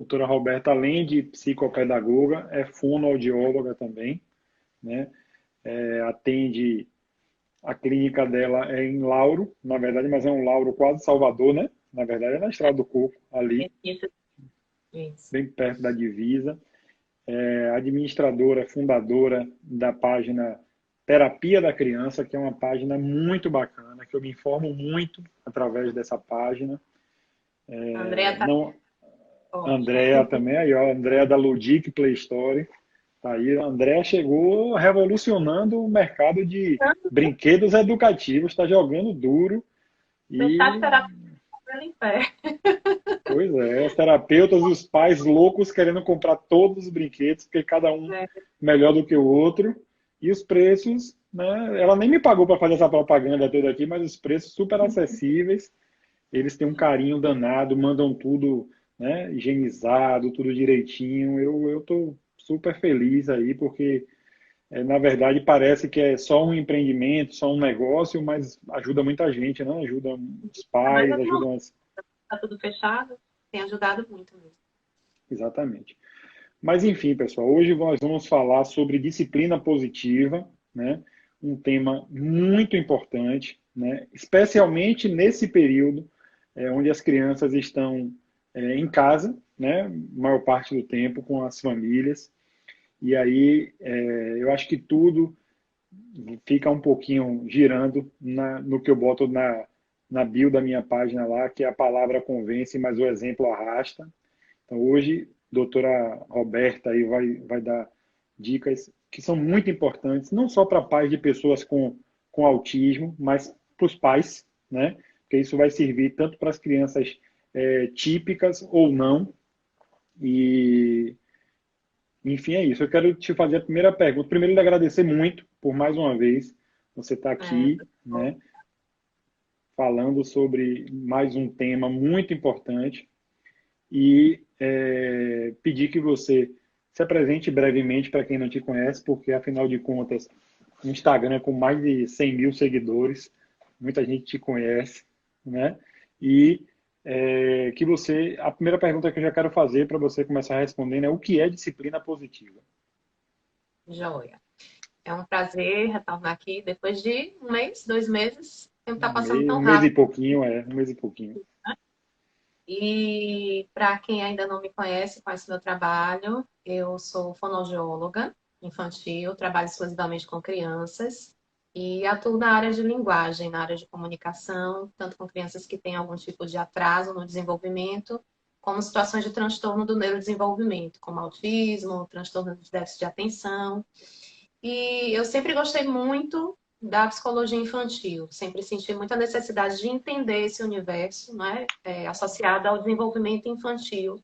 Doutora Roberta, além de psicopedagoga, é fonoaudióloga também, né? Atende, a clínica dela é em Lauro, na verdade, mas é um Lauro quase Salvador, né? Na verdade, é na Estrada do Coco, ali, Isso, isso. bem perto da divisa. Administradora, fundadora da página Terapia da Criança, que é uma página muito bacana, que eu me informo muito através dessa página. A Andrea tá Não, ótima. Andrea também, aí, ó, Andrea da Ludic Play Store. Tá aí, a Andrea chegou revolucionando o mercado de brinquedos educativos, está jogando duro. Metade E, terapia em pé. pois é, os terapeutas, os pais loucos querendo comprar todos os brinquedos, porque cada um Né? melhor do que o outro. E os preços, né? Ela nem me pagou para fazer essa propaganda toda aqui, mas os preços super acessíveis. Eles têm um carinho danado, mandam tudo, né, higienizado, tudo direitinho. Eu tô super feliz aí, porque na verdade parece que é só um empreendimento, só um negócio, mas ajuda muita gente, né? Ajuda os Mas pais, é como ajuda as... tá tudo fechado, tem ajudado muito mesmo. Exatamente. Mas enfim, pessoal, hoje nós vamos falar sobre disciplina positiva, né? Um tema muito importante, né? Especialmente nesse período onde as crianças estão em casa, né? Maior parte do tempo com as famílias. E aí eu acho que tudo fica um pouquinho girando no que eu boto na bio da minha página lá, que é a palavra convence, mas o exemplo arrasta. Então, hoje, a doutora Roberta aí vai dar dicas que são muito importantes, não só para pais de pessoas com autismo, mas para os pais, né? Porque isso vai servir tanto para as crianças típicas ou não. E, enfim, é isso. Eu quero te fazer a primeira pergunta. Primeiro, lhe agradecer muito por mais uma vez você estar É, aqui, né? Falando sobre mais um tema muito importante e pedir que você se apresente brevemente para quem não te conhece, porque afinal de contas, o Instagram com mais de 100 mil seguidores, muita gente te conhece, né? E que você, a primeira pergunta que eu já quero fazer para você começar respondendo é o que é disciplina positiva? joia. É um prazer retornar aqui depois de um mês, 2 meses. O tempo está passando Um tão mês e rápido. pouquinho, um mês e pouquinho. E para quem ainda não me conhece, conhece meu trabalho, eu sou fonoaudióloga infantil, trabalho exclusivamente com crianças e atuo na área de linguagem, na área de comunicação, tanto com crianças que têm algum tipo de atraso no desenvolvimento, como situações de transtorno do neurodesenvolvimento, como autismo, transtorno de déficit de atenção. E eu sempre gostei muito da psicologia infantil, sempre senti muita necessidade de entender esse universo, né, associado ao desenvolvimento infantil,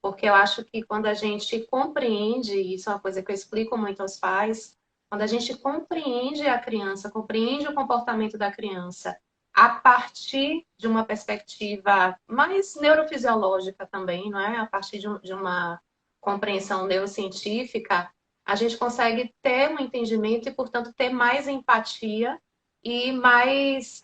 porque eu acho que quando a gente compreende, isso é uma coisa que eu explico muito aos pais, quando a gente compreende a criança, compreende o comportamento da criança a partir de uma perspectiva mais neurofisiológica também, não é? A partir de uma compreensão neurocientífica, a gente consegue ter um entendimento e, portanto, ter mais empatia e mais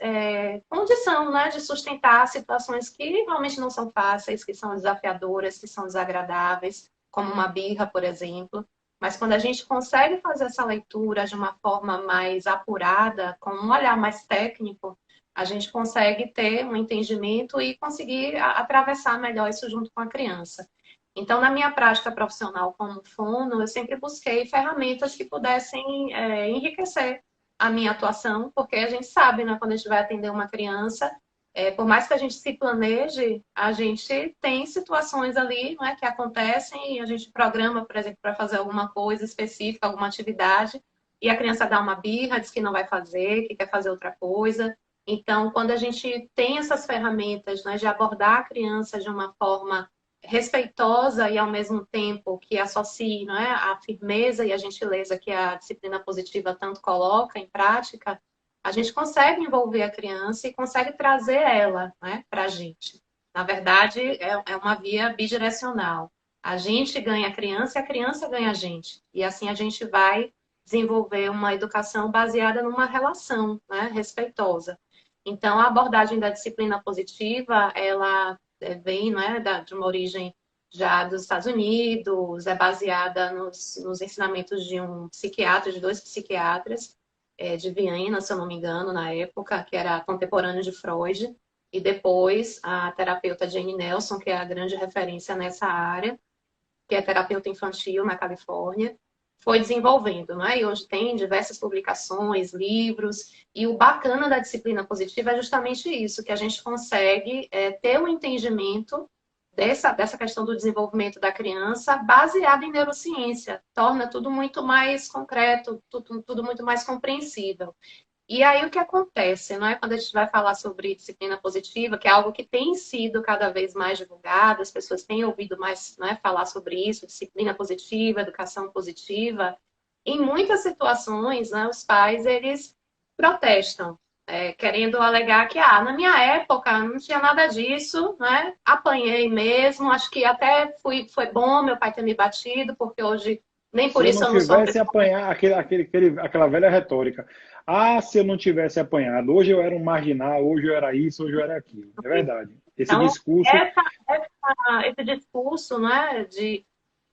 condição, né, de sustentar situações que realmente não são fáceis, que são desafiadoras, que são desagradáveis, como uma birra, por exemplo. Mas quando a gente consegue fazer essa leitura de uma forma mais apurada, com um olhar mais técnico, a gente consegue ter um entendimento e conseguir atravessar melhor isso junto com a criança. Então, na minha prática profissional como fono, eu sempre busquei ferramentas que pudessem enriquecer a minha atuação, porque a gente sabe, né, quando a gente vai atender uma criança, por mais que a gente se planeje, a gente tem situações ali, né, que acontecem e a gente programa, por exemplo, para fazer alguma coisa específica, alguma atividade, e a criança dá uma birra, diz que não vai fazer, que quer fazer outra coisa. Então, quando a gente tem essas ferramentas, né, de abordar a criança de uma forma respeitosa e ao mesmo tempo que associe, não é, a firmeza e a gentileza que a disciplina positiva tanto coloca em prática, a gente consegue envolver a criança e consegue trazer ela, né, para a gente. Na verdade, é uma via bidirecional. A gente ganha a criança e a criança ganha a gente. E assim a gente vai desenvolver uma educação baseada numa relação, né, respeitosa. Então, a abordagem da disciplina positiva, ela vem, né, de uma origem já dos Estados Unidos, é baseada nos ensinamentos de um psiquiatra, de dois psiquiatras, de Viena, se eu não me engano, na época, que era contemporâneo de Freud, e depois a terapeuta Jane Nelson, que é a grande referência nessa área, que é terapeuta infantil na Califórnia, foi desenvolvendo, né? E hoje tem diversas publicações, livros, e o bacana da disciplina positiva é justamente isso, que a gente consegue ter um entendimento dessa questão do desenvolvimento da criança baseado em neurociência, torna tudo muito mais concreto, tudo muito mais compreensível. E aí o que acontece, não é? Quando a gente vai falar sobre disciplina positiva, que é algo que tem sido cada vez mais divulgado, as pessoas têm ouvido mais, né, falar sobre isso, disciplina positiva, educação positiva. Em muitas situações, né, os pais eles protestam, querendo alegar que na minha época não tinha nada disso, né? Apanhei mesmo, acho que até foi bom meu pai ter me batido, porque hoje nem Se por eu isso não eu não sou uma tivesse pessoa. apanhado, aquela velha retórica. Ah, se eu não tivesse apanhado, hoje eu era um marginal, hoje eu era isso, hoje eu era aquilo. É verdade. Esse Então, discurso, esse discurso, né,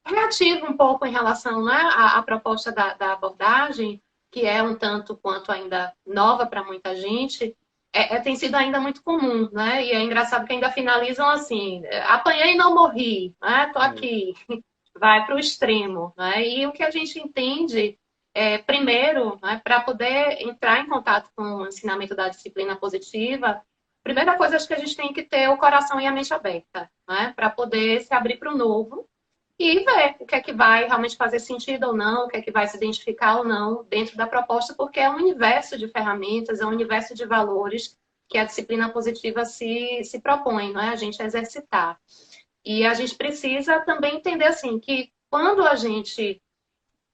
reativo um pouco em relação, né, à proposta da abordagem, que é um tanto quanto ainda nova para muita gente, tem sido ainda muito comum, né? E é engraçado que ainda finalizam assim: apanhei e não morri, né? Tô é, aqui. Vai para o extremo, né? E o que a gente entende primeiro, né, para poder entrar em contato com o ensinamento da disciplina positiva, primeira coisa, acho que a gente tem que ter o coração e a mente aberta, né, para poder se abrir para o novo e ver o que é que vai realmente fazer sentido ou não, o que é que vai se identificar ou não dentro da proposta, porque é um universo de ferramentas, é um universo de valores que a disciplina positiva se propõe, não é? A gente exercitar. E a gente precisa também entender assim que quando a gente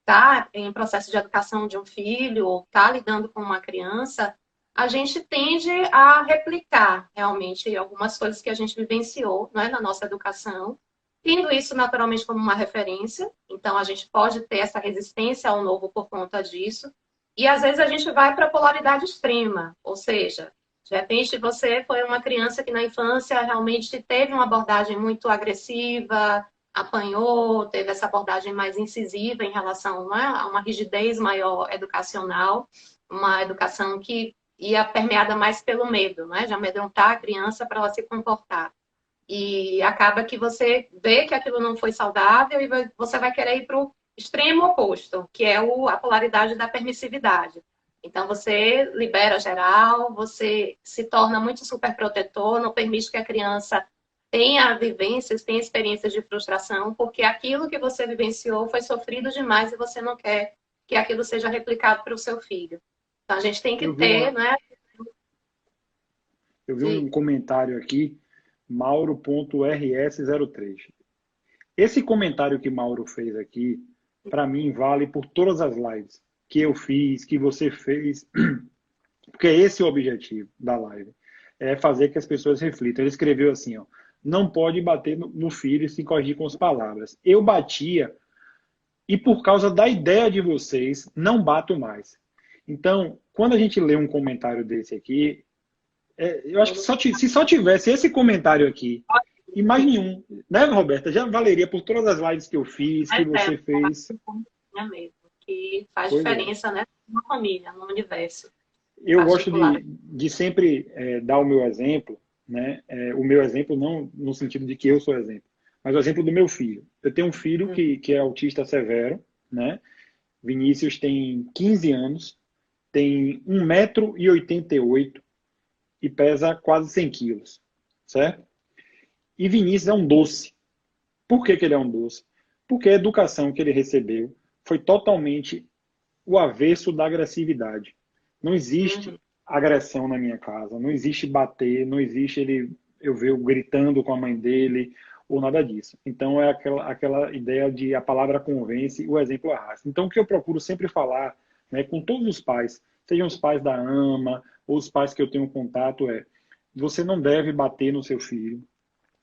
está em processo de educação de um filho ou está lidando com uma criança, a gente tende a replicar realmente algumas coisas que a gente vivenciou, né, na nossa educação, tendo isso naturalmente como uma referência. Então, a gente pode ter essa resistência ao novo por conta disso. E às vezes a gente vai para a polaridade extrema, ou seja, de repente você foi uma criança que na infância realmente teve uma abordagem muito agressiva, apanhou, teve essa abordagem mais incisiva em relação, né, a uma rigidez maior educacional, uma educação que ia permeada mais pelo medo, né, de amedrontar a criança para ela se comportar. E acaba que você vê que aquilo não foi saudável e você vai querer ir para o extremo oposto, que é a polaridade da permissividade. Então, você libera geral, você se torna muito superprotetor, não permite que a criança tenha vivências, tenha experiências de frustração, porque aquilo que você vivenciou foi sofrido demais e você não quer que aquilo seja replicado para o seu filho. Então, a gente tem que eu vi ter, né? eu vi um comentário aqui, Mauro.rs03. Esse comentário que Mauro fez aqui, para mim, vale por todas as lives que eu fiz, que você fez, porque esse é o objetivo da live, é fazer que as pessoas reflitam. Ele escreveu assim, ó, não pode bater no filho e se corrigir com as palavras. Eu batia e por causa da ideia de vocês, não bato mais. Então, quando a gente lê um comentário desse aqui, eu acho que se só tivesse esse comentário aqui e mais nenhum, né, Roberta? Já valeria por todas as lives que eu fiz, que você fez. É mesmo, que faz Pois é. diferença, né, na família, no universo Eu gosto particular. de sempre dar o meu exemplo, né? O meu exemplo não no sentido de que eu sou exemplo, mas o exemplo do meu filho. Eu tenho um filho que é autista severo, né? Vinícius tem 15 anos, tem 1,88 m e pesa quase 100 quilos, certo? E Vinícius é um doce. Por que ele é um doce? Porque a educação que ele recebeu foi totalmente o avesso da agressividade. Não existe agressão na minha casa, não existe bater, não existe eu ver gritando com a mãe dele ou nada disso. Então é aquela ideia de a palavra convence, o exemplo arrasta. Então o que eu procuro sempre falar, né, com todos os pais, sejam os pais da AMA ou os pais que eu tenho contato, você não deve bater no seu filho,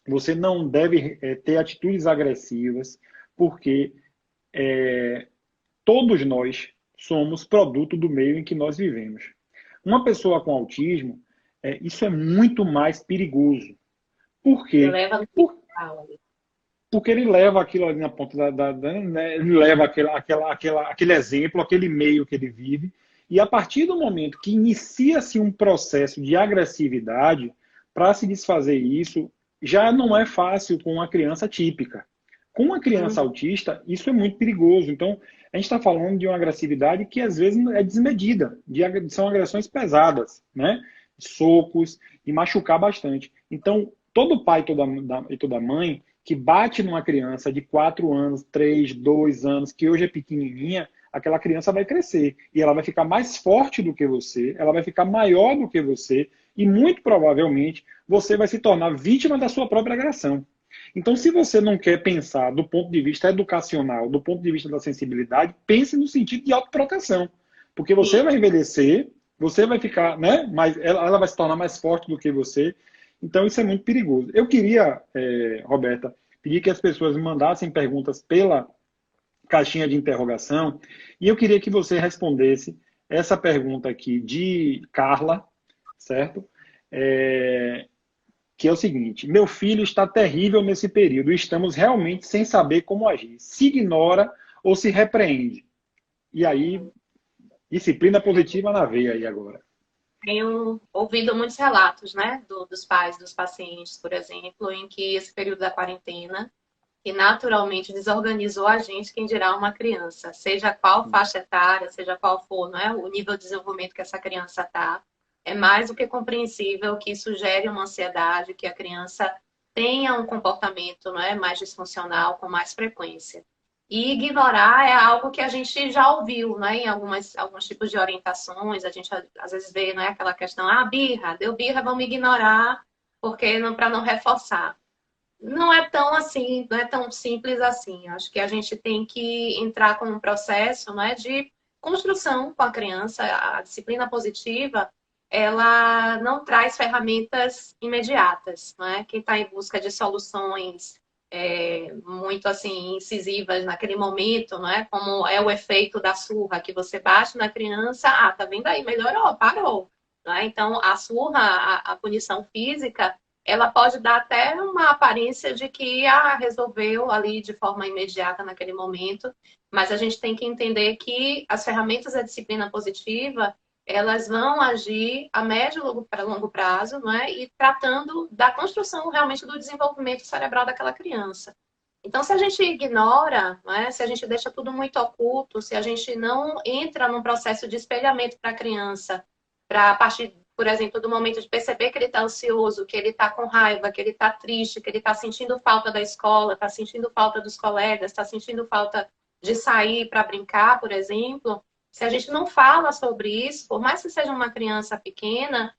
você não deve ter atitudes agressivas, porque todos nós somos produto do meio em que nós vivemos. Uma pessoa com autismo, isso é muito mais perigoso. Por quê? Leva no Por, final ali. porque ele leva aquilo ali na ponta né? Ele leva aquele exemplo, aquele meio que ele vive, e a partir do momento que inicia-se um processo de agressividade, para se desfazer isso, já não é fácil com uma criança típica. Com uma criança autista, isso é muito perigoso. Então, a gente está falando de uma agressividade que às vezes é desmedida, são agressões pesadas, né? Socos e machucar bastante. Então, todo pai e toda mãe que bate numa criança de 4 anos, 3, 2 anos, que hoje é pequenininha, aquela criança vai crescer e ela vai ficar mais forte do que você, ela vai ficar maior do que você e muito provavelmente você vai se tornar vítima da sua própria agressão. Então, se você não quer pensar do ponto de vista educacional, do ponto de vista da sensibilidade, pense no sentido de autoproteção. Porque você vai envelhecer, você vai ficar, né? Ela vai se tornar mais forte do que você. Então, isso é muito perigoso. Eu queria, Roberta, pedir que as pessoas me mandassem perguntas pela caixinha de interrogação e eu queria que você respondesse essa pergunta aqui de Carla, certo? Que é o seguinte: meu filho está terrível nesse período e estamos realmente sem saber como agir. Se ignora ou se repreende. E aí, disciplina positiva na veia aí agora. Tenho ouvido muitos relatos, né, dos pais, dos pacientes, por exemplo, em que esse período da quarentena, que naturalmente desorganizou a gente, quem dirá uma criança, seja qual faixa etária, seja qual for, né, o nível de desenvolvimento que essa criança está, é mais do que compreensível que isso gere uma ansiedade, que a criança tenha um comportamento, né, mais disfuncional com mais frequência. E ignorar é algo que a gente já ouviu, né, em alguns tipos de orientações. A gente às vezes vê, né, aquela questão, birra, deu birra, vamos ignorar, porque para não reforçar. Não é tão assim, não é tão simples assim. Acho que a gente tem que entrar com um processo, né, de construção com a criança. A disciplina positiva, ela não traz ferramentas imediatas, né? Quem está em busca de soluções muito assim incisivas naquele momento, não é? Como é o efeito da surra, que você bate na criança, tá vendo aí, melhorou, parou. Não é? Então, a surra, a punição física, ela pode dar até uma aparência de que resolveu ali de forma imediata naquele momento, mas a gente tem que entender que as ferramentas da disciplina positiva, elas vão agir a médio e longo prazo, não é? E tratando da construção realmente do desenvolvimento cerebral daquela criança. Então, se a gente ignora, não é? Se a gente deixa tudo muito oculto, se a gente não entra num processo de espelhamento para a criança, para a partir, por exemplo, do momento de perceber que ele está ansioso, que ele está com raiva, que ele está triste, que ele está sentindo falta da escola, está sentindo falta dos colegas, está sentindo falta de sair para brincar, por exemplo. Se a gente não fala sobre isso, por mais que seja uma criança pequena,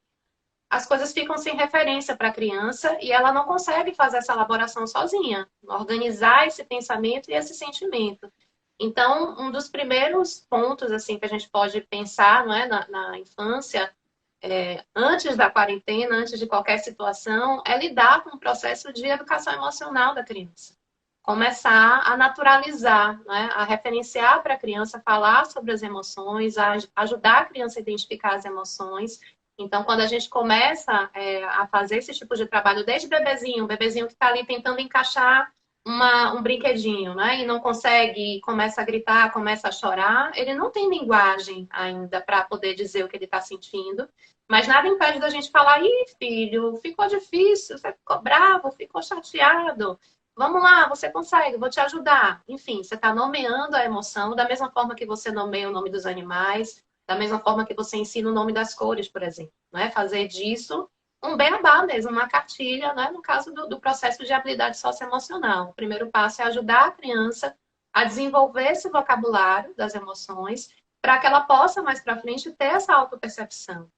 as coisas ficam sem referência para a criança e ela não consegue fazer essa elaboração sozinha, organizar esse pensamento e esse sentimento. Então, um dos primeiros pontos assim que a gente pode pensar, não é, na infância, antes da quarentena, antes de qualquer situação, é lidar com o processo de educação emocional da criança. Começar a naturalizar, né? A referenciar para a criança, falar sobre as emoções, ajudar a criança a identificar as emoções. Então, quando a gente começa a fazer esse tipo de trabalho desde bebezinho, o bebezinho que está ali tentando encaixar um brinquedinho, né? E não consegue, começa a gritar, começa a chorar, ele não tem linguagem ainda para poder dizer o que ele está sentindo. Mas nada impede da gente falar: ih, filho, ficou difícil, você ficou bravo, ficou chateado. Vamos lá, você consegue, vou te ajudar. Enfim, você está nomeando a emoção da mesma forma que você nomeia o nome dos animais, da mesma forma que você ensina o nome das cores, por exemplo. Né? Fazer disso um beabá mesmo, uma cartilha, né? No caso do processo de habilidade socioemocional. O primeiro passo é ajudar a criança a desenvolver esse vocabulário das emoções para que ela possa, mais para frente, ter essa autopercepção.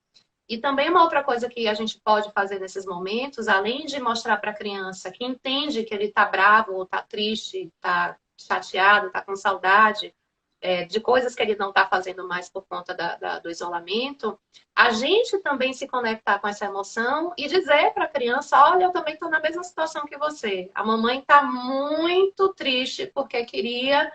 E também uma outra coisa que a gente pode fazer nesses momentos, além de mostrar para a criança que entende que ele está bravo, ou está triste, está chateado, está com saudade de coisas que ele não está fazendo mais por conta do isolamento, a gente também se conectar com essa emoção e dizer para a criança: olha, eu também estou na mesma situação que você. A mamãe está muito triste porque queria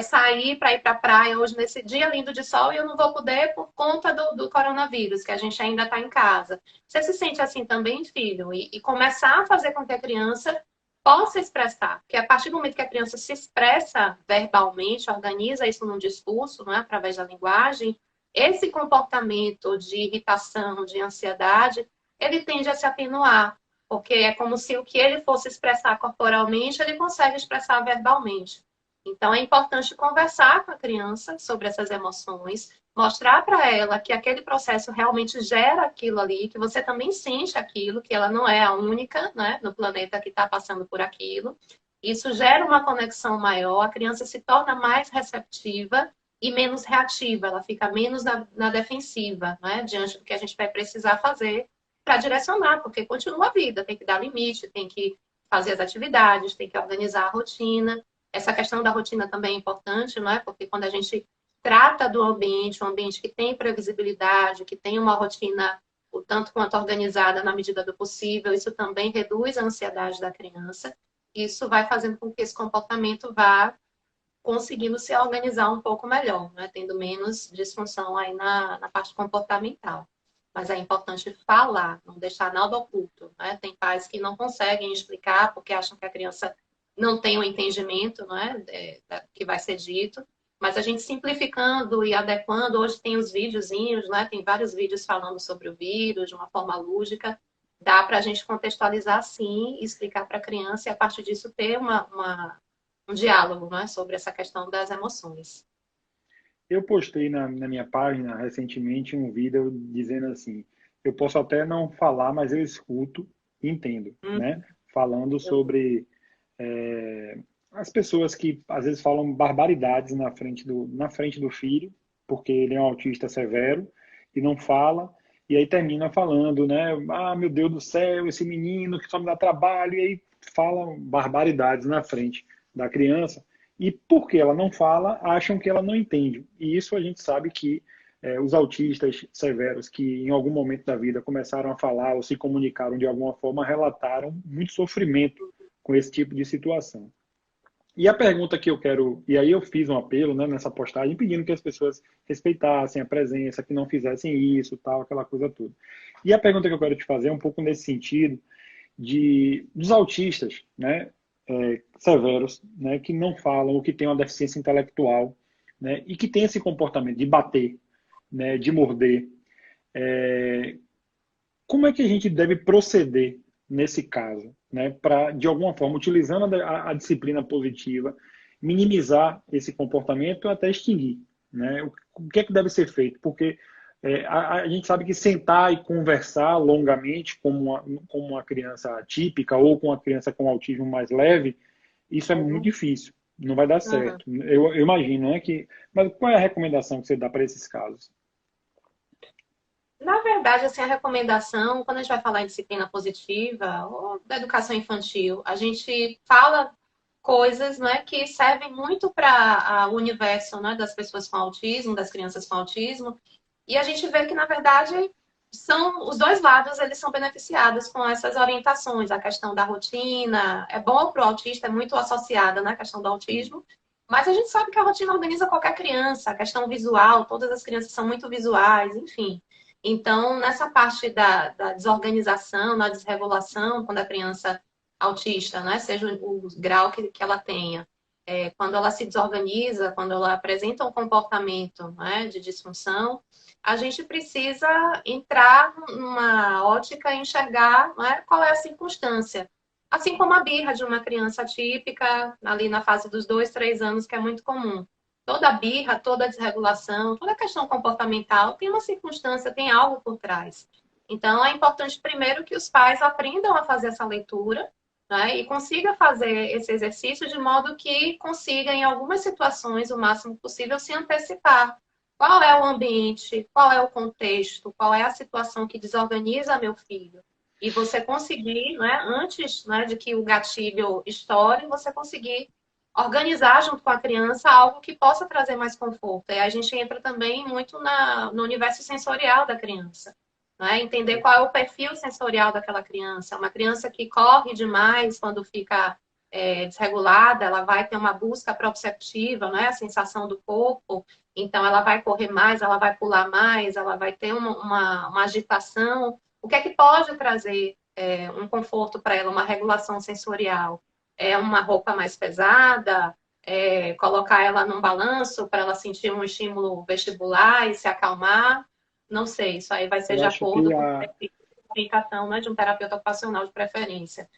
sair para ir para a praia hoje nesse dia lindo de sol e eu não vou poder por conta do coronavírus, que a gente ainda está em casa. Você se sente assim também, filho? E começar a fazer com que a criança possa expressar. Porque a partir do momento que a criança se expressa verbalmente, organiza isso num discurso, não é? Através da linguagem, esse comportamento de irritação, de ansiedade, ele tende a se atenuar. Porque é como se o que ele fosse expressar corporalmente, ele consegue expressar verbalmente. Então, é importante conversar com a criança sobre essas emoções, mostrar para ela que aquele processo realmente gera aquilo ali, que você também sente aquilo, que ela não é a única, né, no planeta que está passando por aquilo. Isso gera uma conexão maior, a criança se torna mais receptiva e menos reativa, ela fica menos na defensiva, né, diante do que a gente vai precisar fazer para direcionar, porque continua a vida, tem que dar limite, tem que fazer as atividades, tem que organizar a rotina. Essa questão da rotina também é importante, não é? Porque quando a gente trata do ambiente, um ambiente que tem previsibilidade, que tem uma rotina o tanto quanto organizada na medida do possível, isso também reduz a ansiedade da criança. Isso vai fazendo com que esse comportamento vá conseguindo se organizar um pouco melhor, né? Tendo menos disfunção aí na parte comportamental. Mas é importante falar, não deixar nada oculto, né? Tem pais que não conseguem explicar porque acham que a criança não tem o entendimento, não é? Que vai ser dito. Mas a gente simplificando e adequando, hoje tem os videozinhos, né? Tem vários vídeos falando sobre o vírus de uma forma lúdica. Dá para a gente contextualizar sim, explicar para a criança e a partir disso ter um diálogo, né? Sobre essa questão das emoções. Eu postei na minha página recentemente um vídeo dizendo assim: eu posso até não falar, mas eu escuto e entendo, né? Falando sobre as pessoas que às vezes falam barbaridades na frente do filho, porque ele é um autista severo e não fala, e aí termina falando, né? Ah, meu Deus do céu, esse menino que só me dá trabalho, e aí fala barbaridades na frente da criança. E porque ela não fala, acham que ela não entende. E isso a gente sabe que os autistas severos que em algum momento da vida começaram a falar ou se comunicaram de alguma forma relataram muito sofrimento com esse tipo de situação. E a pergunta que eu quero, e aí eu fiz um apelo, né, nessa postagem, pedindo que as pessoas respeitassem a presença, que não fizessem isso, tal, aquela coisa toda. E a pergunta que eu quero te fazer é um pouco nesse sentido dos autistas, né, severos, né, que não falam ou que têm uma deficiência intelectual, né, e que têm esse comportamento de bater, né, de morder. Como é que a gente deve proceder nesse caso, né, para, de alguma forma, utilizando a disciplina positiva, minimizar esse comportamento até extinguir, né? O que é que deve ser feito? Porque a gente sabe que sentar e conversar longamente com uma criança típica ou com uma criança com autismo mais leve, isso é muito difícil, não vai dar Uhum. certo. Eu imagino, né, mas qual é a recomendação que você dá para esses casos? Na verdade, assim, a recomendação, quando a gente vai falar em disciplina positiva ou da educação infantil, a gente fala coisas, né, que servem muito para o universo, né, das pessoas com autismo, das crianças com autismo, e a gente vê que, na verdade, são os dois lados, eles são beneficiados com essas orientações. A questão da rotina é bom para o autista, é muito associada, né, a questão do autismo, mas a gente sabe que a rotina organiza qualquer criança, a questão visual, todas as crianças são muito visuais, enfim. Então, nessa parte da desorganização, na desregulação, quando a criança autista, né, seja o grau que ela tenha, quando ela se desorganiza, quando ela apresenta um comportamento, né, de disfunção, a gente precisa entrar numa ótica e enxergar, né, qual é a circunstância. Assim como a birra de uma criança típica, ali na fase dos 2, 3 anos, que é muito comum. Toda birra, toda desregulação, toda questão comportamental tem uma circunstância, tem algo por trás. Então, é importante primeiro que os pais aprendam a fazer essa leitura, né, e consiga fazer esse exercício de modo que consiga, em algumas situações, o máximo possível, se antecipar. Qual é o ambiente, qual é o contexto, qual é a situação que desorganiza meu filho? E você conseguir, né, antes, né, de que o gatilho estoure, você conseguir organizar junto com a criança algo que possa trazer mais conforto. E a gente entra também muito no universo sensorial da criança. Né? Entender qual é o perfil sensorial daquela criança. Uma criança que corre demais quando fica desregulada, ela vai ter uma busca proprioceptiva, né? A sensação do corpo. Então, ela vai correr mais, ela vai pular mais, ela vai ter uma agitação. O que é que pode trazer um conforto para ela, uma regulação sensorial? uma roupa mais pesada, colocar ela num balanço para ela sentir um estímulo vestibular e se acalmar. Não sei, isso aí vai ser Eu de acho acordo que com a orientação, né, de um terapeuta ocupacional de preferência.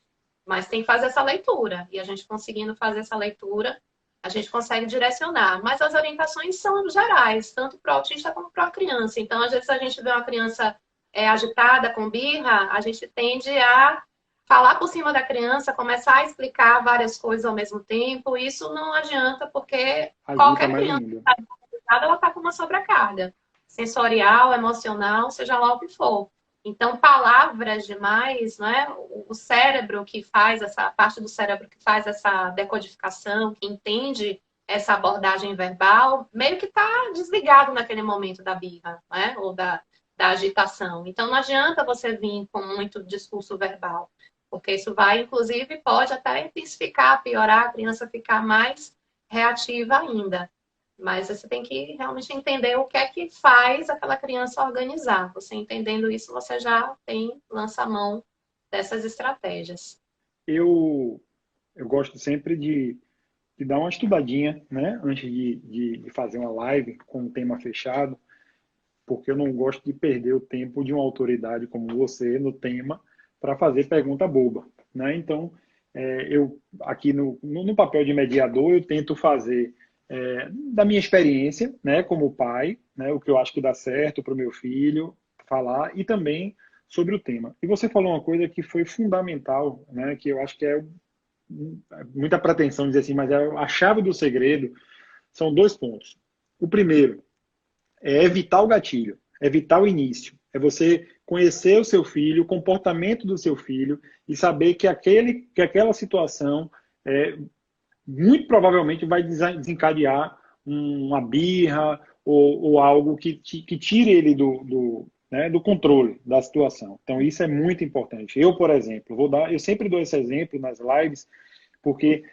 Mas tem que fazer essa leitura. E a gente conseguindo fazer essa leitura, a gente consegue direcionar. Mas as orientações são gerais, tanto para o autista como para a criança. Então, às vezes, a gente vê uma criança agitada, com birra, a gente tende a falar por cima da criança, começar a explicar várias coisas ao mesmo tempo. Isso não adianta, porque agita qualquer mais criança ainda. que está agitada, ela está com uma sobrecarga sensorial, emocional, seja lá o que for. Então, palavras demais, né? O cérebro que faz essa parte do cérebro que faz essa decodificação, que entende essa abordagem verbal, meio que está desligado naquele momento da birra, né? Ou da agitação. Então, não adianta você vir com muito discurso verbal, porque isso vai, inclusive, pode até intensificar, piorar, a criança ficar mais reativa ainda. Mas você tem que realmente entender o que é que faz aquela criança organizar. Você entendendo isso, você já lança a mão dessas estratégias. Eu, eu gosto sempre de dar uma estudadinha, né? Antes de fazer uma live com um tema fechado, porque eu não gosto de perder o tempo de uma autoridade como você no tema para fazer pergunta boba, né? Então, eu aqui no papel de mediador, eu tento fazer da minha experiência, né, como pai, né, o que eu acho que dá certo para o meu filho falar e também sobre o tema. E você falou uma coisa que foi fundamental, né, que eu acho que é muita pretensão dizer assim, mas a chave do segredo são dois pontos. O primeiro é evitar o gatilho, evitar o início. É você conhecer o seu filho, o comportamento do seu filho e saber que aquela situação muito provavelmente vai desencadear uma birra ou algo que tire ele né, do controle da situação. Então, isso é muito importante. Eu, por exemplo, eu sempre dou esse exemplo nas lives, porque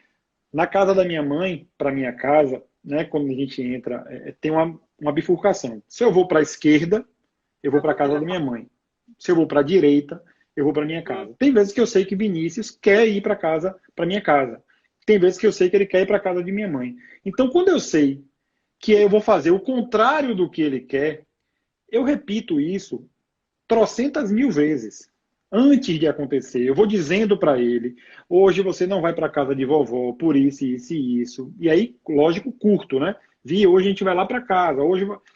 na casa da minha mãe, para minha casa, né, quando a gente entra, tem uma bifurcação. Se eu vou para a esquerda, eu vou para a casa da minha mãe. Se eu vou para a direita, eu vou para minha casa. Tem vezes que eu sei que Vinícius quer ir para minha casa. Tem vezes que eu sei que ele quer ir para a casa de minha mãe. Então, quando eu sei que eu vou fazer o contrário do que ele quer, eu repito isso trocentas mil vezes antes de acontecer. Eu vou dizendo para ele: hoje você não vai para a casa de vovó por isso, isso e isso. E aí, lógico, curto, né? Hoje a gente vai lá para casa.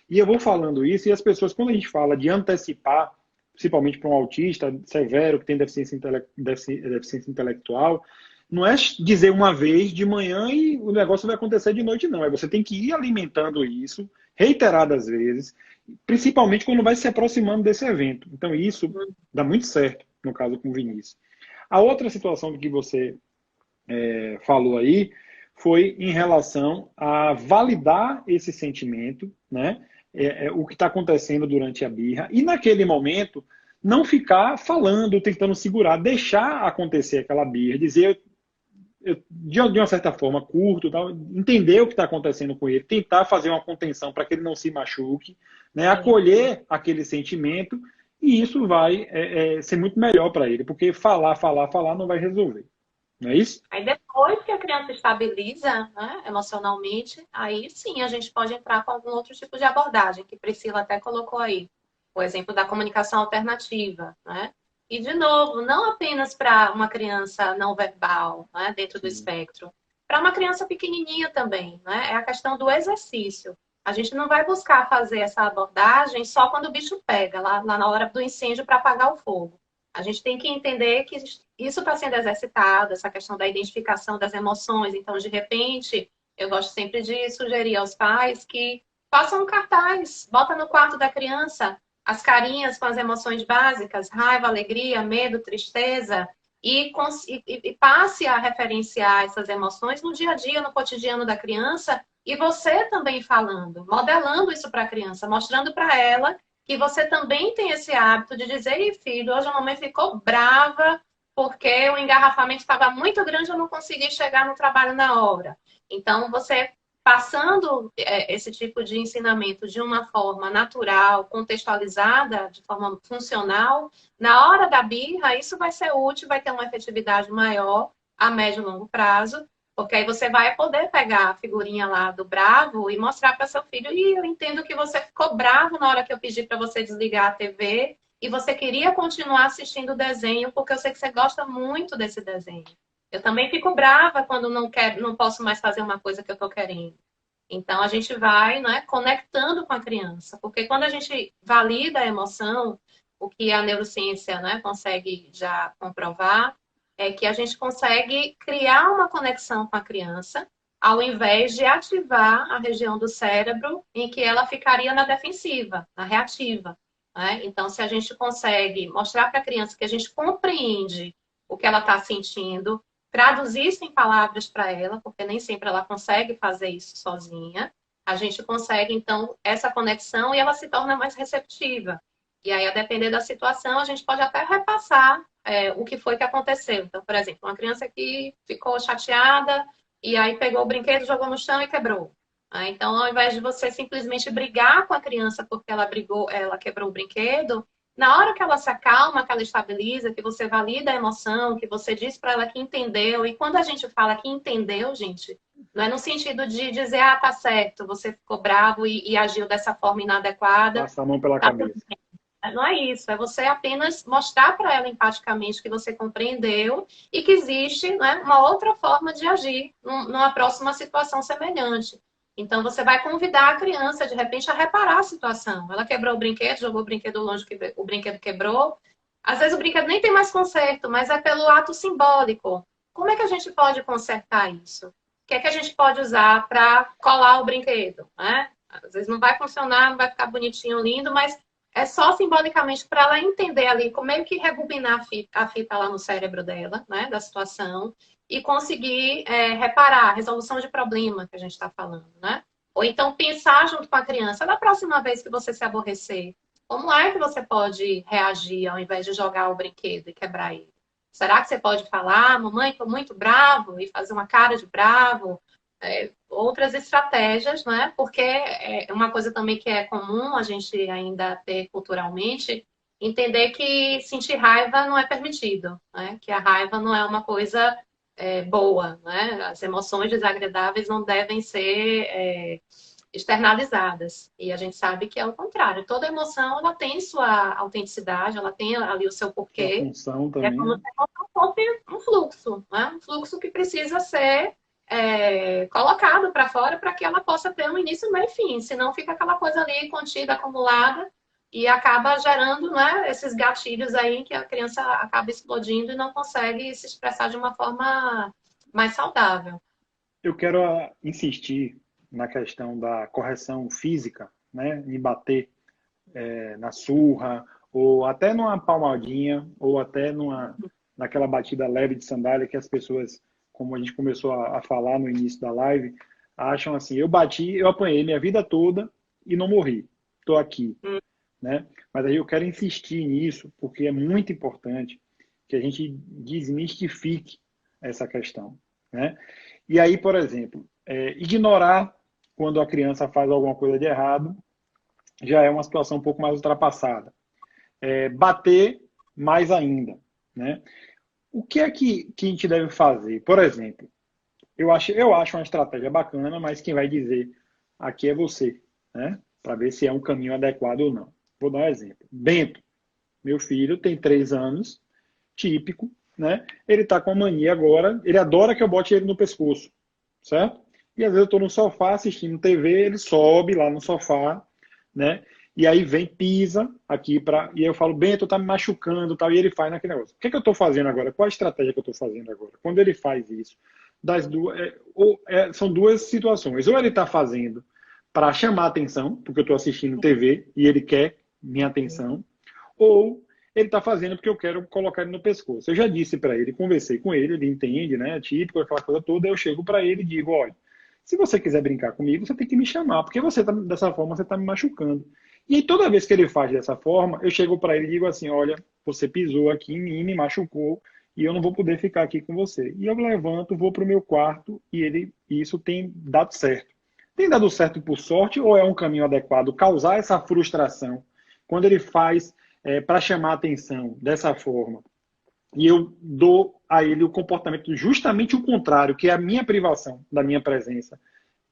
E eu vou falando isso, e as pessoas, quando a gente fala de antecipar, principalmente para um autista severo que tem deficiência intelectual, não é dizer uma vez de manhã e o negócio vai acontecer de noite, não. Você tem que ir alimentando isso reiteradas vezes, principalmente quando vai se aproximando desse evento. Então, isso dá muito certo, no caso com o Vinícius. A outra situação que você falou aí foi em relação a validar esse sentimento, né? O que está acontecendo durante a birra, e naquele momento não ficar falando, tentando segurar, deixar acontecer aquela birra, dizer de uma certa forma, curto, tal, entender o que está acontecendo com ele, tentar fazer uma contenção para que ele não se machuque, né, acolher aquele sentimento, e isso vai ser muito melhor para ele, porque falar não vai resolver. Não é isso? Aí depois que a criança estabiliza, né, emocionalmente, aí sim a gente pode entrar com algum outro tipo de abordagem, que Priscila até colocou aí. O exemplo da comunicação alternativa, né? E, de novo, não apenas para uma criança não verbal, né, dentro do espectro, para uma criança pequenininha também, né? É a questão do exercício. A gente não vai buscar fazer essa abordagem só quando o bicho pega, lá na hora do incêndio para apagar o fogo. A gente tem que entender que isso está sendo exercitado, essa questão da identificação das emoções. Então, de repente, eu gosto sempre de sugerir aos pais que façam um cartaz, bota no quarto da criança as carinhas com as emoções básicas, raiva, alegria, medo, tristeza, e passe a referenciar essas emoções no dia a dia, no cotidiano da criança, e você também falando, modelando isso para a criança, mostrando para ela que você também tem esse hábito de dizer: ei, filho, hoje a mamãe ficou brava porque o engarrafamento estava muito grande, eu não consegui chegar no trabalho na hora. Então, você passando esse tipo de ensinamento de uma forma natural, contextualizada, de forma funcional, na hora da birra, isso vai ser útil, vai ter uma efetividade maior, a médio e longo prazo, porque aí você vai poder pegar a figurinha lá do bravo e mostrar para seu filho. E eu entendo que você ficou bravo na hora que eu pedi para você desligar a TV e você queria continuar assistindo o desenho, porque eu sei que você gosta muito desse desenho. Eu também fico brava quando não quero, não posso mais fazer uma coisa que eu estou querendo. Então a gente vai, né, conectando com a criança, porque quando a gente valida a emoção, o que a neurociência, né, consegue já comprovar, é que a gente consegue criar uma conexão com a criança, ao invés de ativar a região do cérebro em que ela ficaria na defensiva, na reativa. Né? Então, se a gente consegue mostrar para a criança que a gente compreende o que ela está sentindo, traduzir isso em palavras para ela, porque nem sempre ela consegue fazer isso sozinha, a gente consegue, então, essa conexão e ela se torna mais receptiva. E aí, a depender da situação, a gente pode até repassar o que foi que aconteceu. Então, por exemplo, uma criança que ficou chateada e aí pegou o brinquedo, jogou no chão e quebrou. Então, ao invés de você simplesmente brigar com a criança porque ela brigou, ela quebrou o brinquedo, na hora que ela se acalma, que ela estabiliza, que você valida a emoção, que você diz para ela que entendeu. E quando a gente fala que entendeu, gente, não é no sentido de dizer, ah, tá certo, você ficou bravo e agiu dessa forma inadequada. Passa a mão pela Tá, cabeça. não é isso, é você apenas mostrar para ela empaticamente que você compreendeu e que existe, né, uma outra forma de agir numa próxima situação semelhante. Então, você vai convidar a criança, de repente, a reparar a situação. Ela quebrou o brinquedo, jogou o brinquedo longe, o brinquedo quebrou. Às vezes o brinquedo nem tem mais conserto, mas é pelo ato simbólico. Como é que a gente pode consertar isso? O que é que a gente pode usar para colar o brinquedo? Né? Às vezes não vai funcionar, não vai ficar bonitinho, lindo, mas é só simbolicamente para ela entender ali, como meio que rebobinar a fita lá no cérebro dela, né, da situação, e conseguir reparar, resolução de problema que a gente está falando, né? Ou então pensar junto com a criança, da próxima vez que você se aborrecer, como é que você pode reagir ao invés de jogar o brinquedo e quebrar ele? Será que você pode falar, mamãe, estou muito bravo, e fazer uma cara de bravo? Outras estratégias, né? Porque é uma coisa também que é comum a gente ainda ter culturalmente, entender que sentir raiva não é permitido, né? Que a raiva não é uma coisa boa, né? As emoções desagradáveis não devem ser externalizadas. E a gente sabe que é o contrário. Toda emoção ela tem sua autenticidade, ela tem ali o seu E a porquê. função É também, como né? se a emoção fosse um fluxo, né? Um fluxo que precisa ser colocado para fora para que ela possa ter um início, meio e fim. Senão fica aquela coisa ali contida, acumulada e acaba gerando, né, esses gatilhos aí que a criança acaba explodindo e não consegue se expressar de uma forma mais saudável. Eu quero insistir na questão da correção física, né? Em bater na surra, ou até numa palmadinha, ou até naquela batida leve de sandália que as pessoas, como a gente começou a falar no início da live, acham assim, eu bati, eu apanhei minha vida toda e não morri. Estou aqui, né? Mas aí eu quero insistir nisso, porque é muito importante que a gente desmistifique essa questão, né? E aí, por exemplo, ignorar quando a criança faz alguma coisa de errado já é uma situação um pouco mais ultrapassada. Bater mais ainda, né? O que é que a gente deve fazer? Por exemplo, eu acho uma estratégia bacana, mas quem vai dizer aqui é você, né? Para ver se é um caminho adequado ou não. Vou dar um exemplo. Bento, meu filho, tem 3 anos, típico, né? Ele tá com a mania agora, ele adora que eu bote ele no pescoço, certo? E às vezes eu estou no sofá assistindo TV, ele sobe lá no sofá, né? E aí vem, pisa aqui e aí eu falo, Bento, tá me machucando, tal, e ele faz naquele negócio. O que é que eu estou fazendo agora? Qual a estratégia que eu estou fazendo agora? Quando ele faz isso, das duas, são duas situações. Ou ele está fazendo para chamar atenção, porque eu estou assistindo TV e ele quer minha atenção, ou ele está fazendo porque eu quero colocar ele no pescoço. Eu já disse para ele, conversei com ele, ele entende, né? Típico, aquela coisa toda. Eu chego para ele e digo, olha, se você quiser brincar comigo, você tem que me chamar, porque dessa forma você está me machucando. E aí, toda vez que ele faz dessa forma, eu chego para ele e digo assim, olha, você pisou aqui em mim, me machucou, e eu não vou poder ficar aqui com você. E eu levanto, vou para o meu quarto, e isso tem dado certo. Tem dado certo por sorte, ou é um caminho adequado causar essa frustração quando ele faz para chamar atenção dessa forma? e eu dou a ele o comportamento justamente o contrário, que é a minha privação da minha presença.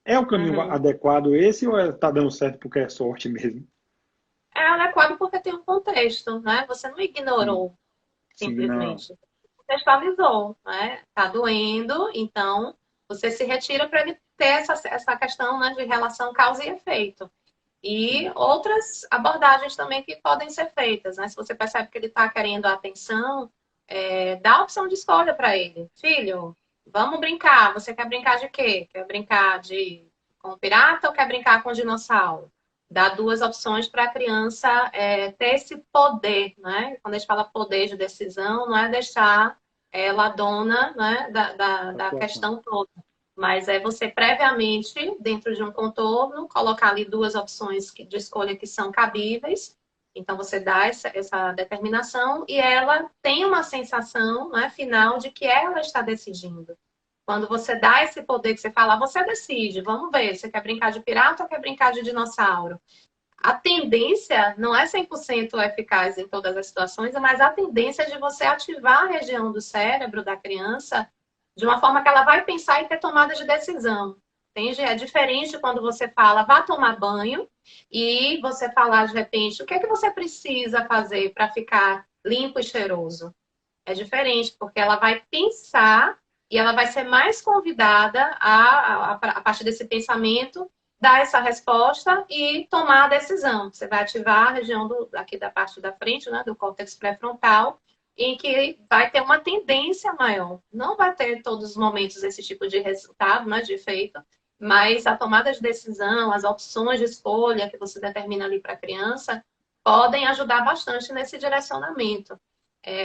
É o caminho Uhum. adequado esse ou está dando certo porque é sorte mesmo? É adequado porque tem um contexto, né? Você não Sim, ignorou sim, não. simplesmente. Contextualizou, né? Tá doendo, então você se retira para ele ter essa questão, né, de relação causa e efeito. E Sim, outras abordagens também que podem ser feitas, né? Se você percebe que ele está querendo a atenção, dá a opção de escolha para ele. Filho, vamos brincar. Você quer brincar de quê? Quer brincar com pirata ou quer brincar com dinossauro? Dá duas opções para a criança ter esse poder, né? Quando a gente fala poder de decisão, não é deixar ela dona, né, a da situação. questão toda. Mas é você previamente, dentro de um contorno, colocar ali duas opções de escolha que são cabíveis. Então, você dá essa determinação e ela tem uma sensação, né, final de que ela está decidindo. Quando você dá esse poder que você fala, você decide, vamos ver, você quer brincar de pirata ou quer brincar de dinossauro? A tendência não é 100% eficaz em todas as situações, mas a tendência é de você ativar a região do cérebro da criança de uma forma que ela vai pensar e ter tomada de decisão. Entende? É diferente quando você fala, vá tomar banho, e você falar de repente, o que é que você precisa fazer para ficar limpo e cheiroso? É diferente, porque ela vai pensar e ela vai ser mais convidada a partir desse pensamento, dar essa resposta e tomar a decisão. Você vai ativar a região aqui da parte da frente, né, do córtex pré-frontal, em que vai ter uma tendência maior. Não vai ter todos os momentos esse tipo de resultado, né, de efeito, mas a tomada de decisão, as opções de escolha que você determina ali para a criança, podem ajudar bastante nesse direcionamento.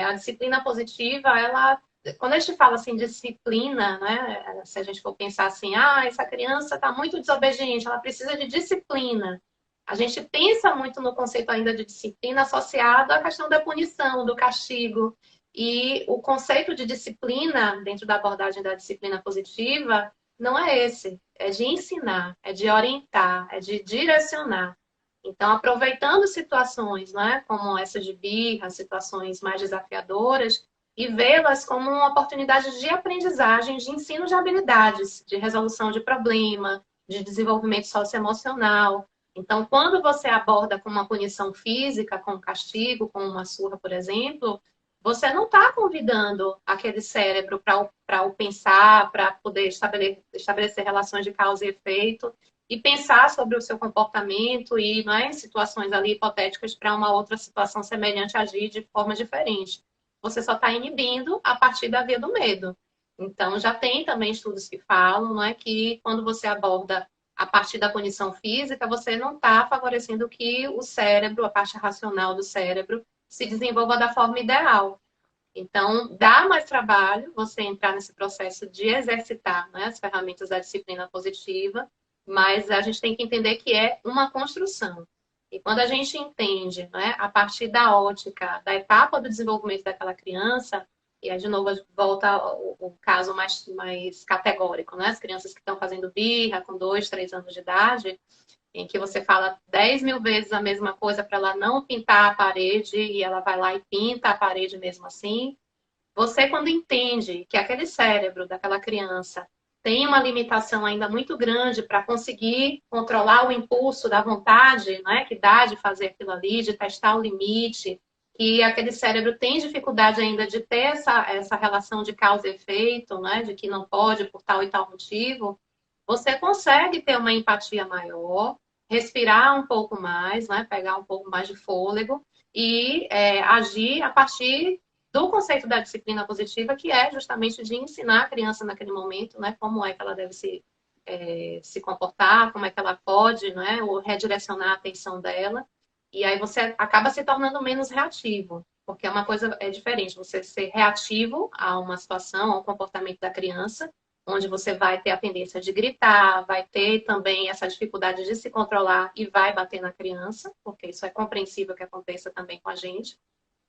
A disciplina positiva, ela, quando a gente fala assim disciplina, né, se a gente for pensar assim, essa criança está muito desobediente, ela precisa de disciplina. A gente pensa muito no conceito ainda de disciplina associado à questão da punição, do castigo. E o conceito de disciplina, dentro da abordagem da disciplina positiva, não é esse. É de ensinar, é de orientar, é de direcionar. Então, aproveitando situações, né, como essa de birra, situações mais desafiadoras, e vê-las como uma oportunidade de aprendizagem, de ensino de habilidades, de resolução de problema, de desenvolvimento socioemocional. Então, quando você aborda com uma punição física, com um castigo, com uma surra, por exemplo, você não está convidando aquele cérebro para o pensar, para poder estabelecer relações de causa e efeito, e pensar sobre o seu comportamento e, não é, em situações ali hipotéticas para uma outra situação semelhante agir de forma diferente. Você só está inibindo a partir da via do medo. Então, já tem também estudos que falam, não é, que quando você aborda a partir da punição física, você não está favorecendo que o cérebro, a parte racional do cérebro, se desenvolva da forma ideal. Então, dá mais trabalho você entrar nesse processo de exercitar, né, as ferramentas da disciplina positiva, mas a gente tem que entender que é uma construção. E quando a gente entende, né, a partir da ótica, da etapa do desenvolvimento daquela criança, e aí de novo volta ao caso mais categórico, né, as crianças que estão fazendo birra com 2, 3 anos de idade, em que você fala 10 mil vezes a mesma coisa para ela não pintar a parede e ela vai lá e pinta a parede mesmo assim. Você, quando entende que aquele cérebro daquela criança tem uma limitação ainda muito grande para conseguir controlar o impulso da vontade, né, que dá de fazer aquilo ali, de testar o limite, que aquele cérebro tem dificuldade ainda de ter essa relação de causa e efeito, né, de que não pode por tal e tal motivo, você consegue ter uma empatia maior, respirar um pouco mais, né, pegar um pouco mais de fôlego e agir a partir do conceito da disciplina positiva, que é justamente de ensinar a criança naquele momento, né, como é que ela deve se comportar, como é que ela pode, né, ou redirecionar a atenção dela. E aí você acaba se tornando menos reativo, porque é uma coisa diferente você ser reativo a uma situação, ao comportamento da criança, onde você vai ter a tendência de gritar, vai ter também essa dificuldade de se controlar e vai bater na criança, porque isso é compreensível que aconteça também com a gente.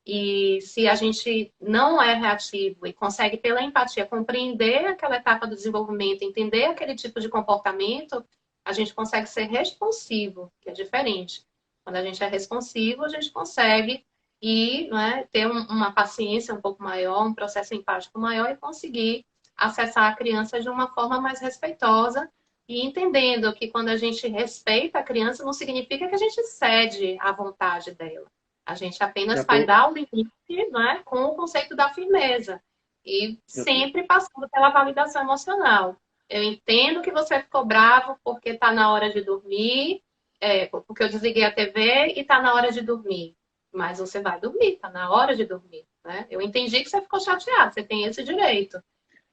E se a gente não é reativo e consegue, pela empatia, compreender aquela etapa do desenvolvimento, entender aquele tipo de comportamento, a gente consegue ser responsivo, que é diferente. Quando a gente é responsivo, a gente consegue e, né, ter uma paciência um pouco maior, um processo empático maior e conseguir acessar a criança de uma forma mais respeitosa e entendendo que quando a gente respeita a criança não significa que a gente cede à vontade dela. A gente Já apenas vai tô, dar o limite, né, com o conceito da firmeza e já tô. sempre passando pela validação emocional. Eu entendo que você ficou bravo porque está na hora de dormir, porque eu desliguei a TV e está na hora de dormir. Mas você vai dormir, está na hora de dormir. Né? Eu entendi que você ficou chateado, você tem esse direito.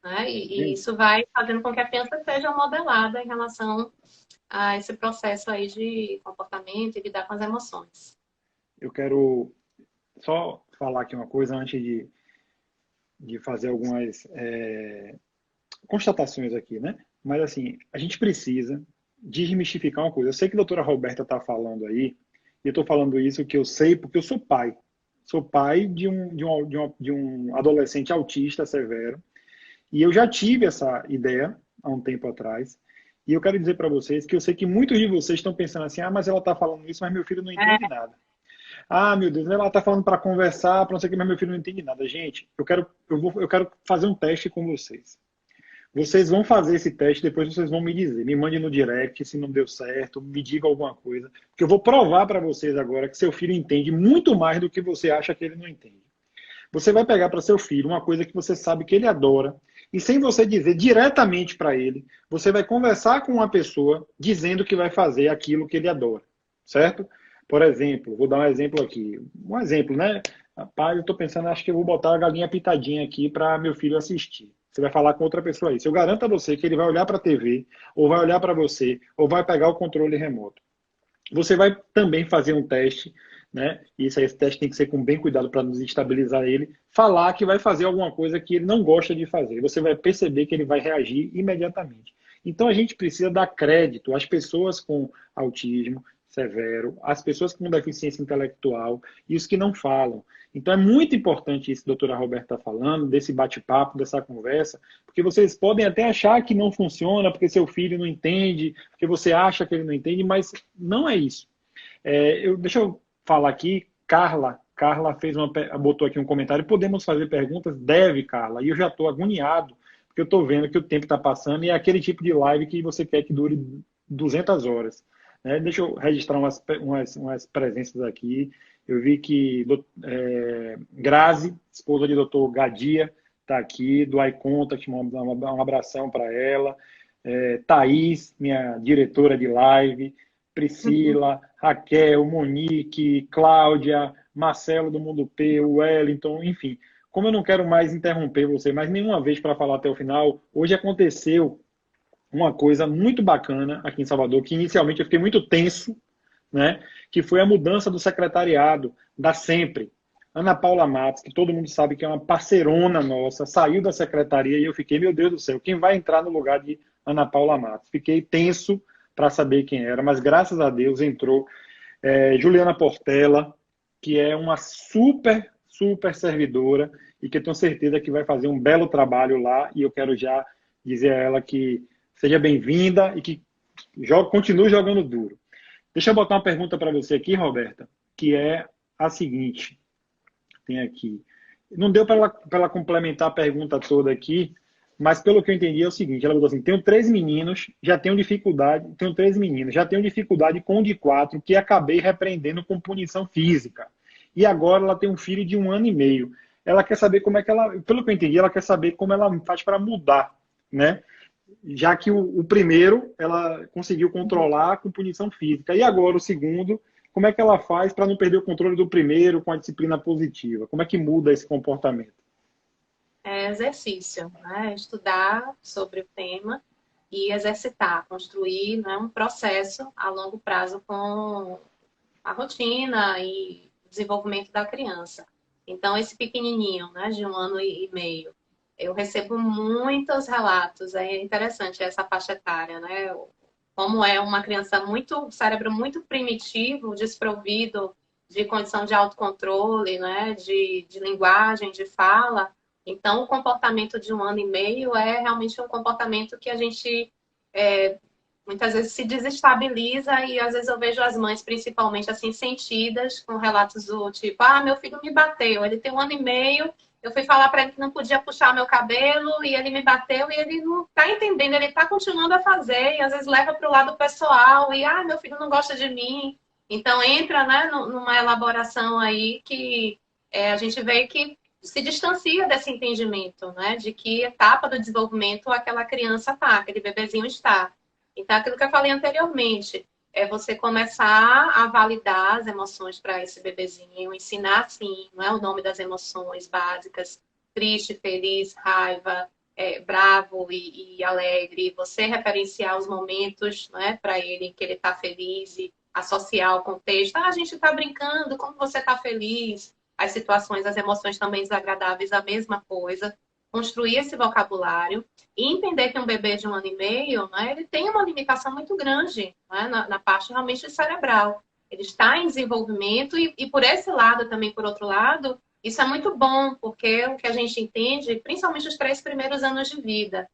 Né? E Gente, isso vai fazendo com que a criança seja modelada em relação a esse processo aí de comportamento e lidar com as emoções. eu quero só falar aqui uma coisa antes de fazer algumas constatações aqui, né? Mas assim, a gente precisa desmistificar uma coisa. Eu sei que a doutora Roberta está falando aí, e eu estou falando isso que eu sei porque eu sou pai. Sou pai de um adolescente autista severo, e eu já tive essa ideia há um tempo atrás. E eu quero dizer para vocês que eu sei que muitos de vocês estão pensando assim: ah, mas ela está falando isso, mas meu filho não entende É, nada. Ah, meu Deus, ela está falando para conversar, para não sei o que, mas meu filho não entende nada. Gente, eu quero fazer um teste com vocês. Vocês vão fazer esse teste, depois vocês vão me dizer. Me mande no direct se não deu certo, me diga alguma coisa. Porque eu vou provar para vocês agora que seu filho entende muito mais do que você acha que ele não entende. Você vai pegar para seu filho uma coisa que você sabe que ele adora, e sem você dizer diretamente para ele, você vai conversar com uma pessoa dizendo que vai fazer aquilo que ele adora, certo? Por exemplo, vou dar um exemplo aqui. Um exemplo, né? Rapaz, eu estou pensando, acho que eu vou botar a galinha pitadinha aqui para meu filho assistir. Você vai falar com outra pessoa isso. Eu garanto a você que ele vai olhar para a TV, ou vai olhar para você, ou vai pegar o controle remoto. Você vai também fazer um teste, né? E esse teste tem que ser com bem cuidado para não desestabilizar ele. Falar que vai fazer alguma coisa que ele não gosta de fazer. Você vai perceber que ele vai reagir imediatamente. Então a gente precisa dar crédito às pessoas com autismo severo, às pessoas com deficiência intelectual e os que não falam. Então é muito importante isso que a doutora Roberta está falando, desse bate-papo, dessa conversa, porque vocês podem até achar que não funciona, porque seu filho não entende, porque você acha que ele não entende, mas não é isso. Deixa eu falar aqui, Carla botou aqui um comentário, podemos fazer perguntas? Deve, Carla, e eu já estou agoniado, porque eu estou vendo que o tempo está passando e é aquele tipo de live que você quer que dure 200 horas. Né? Deixa eu registrar umas presenças aqui. Eu vi que Grazi, esposa de doutor Gadia, está aqui, do iContact, um abração para ela. Thaís, minha diretora de live. Priscila, Raquel, Monique, Cláudia, Marcelo do Mundo P, Wellington, enfim. Como eu não quero mais interromper você mais nenhuma vez para falar até o final, hoje aconteceu uma coisa muito bacana aqui em Salvador, que inicialmente eu fiquei muito tenso, né? Que foi a mudança do secretariado da Sempre. Ana Paula Matos, que todo mundo sabe que é uma parceirona nossa, saiu da secretaria e eu fiquei, meu Deus do céu, quem vai entrar no lugar de Ana Paula Matos? Fiquei tenso para saber quem era, mas graças a Deus entrou Juliana Portela, que é uma super servidora e que eu tenho certeza que vai fazer um belo trabalho lá e eu quero já dizer a ela que seja bem-vinda e que continue jogando duro. Deixa eu botar uma pergunta para você aqui, Roberta, que é a seguinte. Tem aqui. Não deu para ela complementar a pergunta toda aqui, mas pelo que eu entendi é o seguinte, ela falou assim, tenho 3 meninos, já tenho dificuldade, tenho 3 meninos, já tenho dificuldade com o de 4, que acabei repreendendo com punição física. E agora ela tem um filho de 1 ano e meio. Ela quer saber como é que ela, pelo que eu entendi, ela quer saber como ela faz para mudar, né? Já que o primeiro ela conseguiu controlar com punição física. E agora o segundo, como é que ela faz para não perder o controle do primeiro com a disciplina positiva? Como é que muda esse comportamento? É exercício, né? Estudar sobre o tema e exercitar, construir, né, um processo a longo prazo com a rotina e desenvolvimento da criança. Então, esse pequenininho, né, de 1 ano e meio, eu recebo muitos relatos, é interessante essa faixa etária, né? Como é uma criança muito, cérebro muito primitivo, desprovido de condição de autocontrole, né, de linguagem, de fala. Então, o comportamento de 1 ano e meio é realmente um comportamento que a gente muitas vezes se desestabiliza e às vezes eu vejo as mães, principalmente assim, sentidas, com relatos do tipo, ah, meu filho me bateu, ele tem 1 ano e meio, eu fui falar para ele que não podia puxar meu cabelo e ele me bateu e ele não está entendendo, ele está continuando a fazer e às vezes leva para o lado pessoal e, ah, meu filho não gosta de mim. Então entra, né, numa elaboração aí que a gente vê que se distancia desse entendimento, né? De que etapa do desenvolvimento aquela criança está, aquele bebezinho está. Então, aquilo que eu falei anteriormente, é você começar a validar as emoções para esse bebezinho, ensinar, sim, não é o nome das emoções básicas, triste, feliz, raiva, bravo e alegre, você referenciar os momentos, né, para ele que ele está feliz e associar o contexto. Ah, a gente está brincando, como você está feliz? As situações, as emoções também desagradáveis, a mesma coisa. Construir esse vocabulário e entender que um bebê de 1 ano e meio, né, ele tem uma limitação muito grande, né, na parte realmente cerebral. Ele está em desenvolvimento e por esse lado também, por outro lado, isso é muito bom, porque o que a gente entende, principalmente os 3 primeiros anos de vida.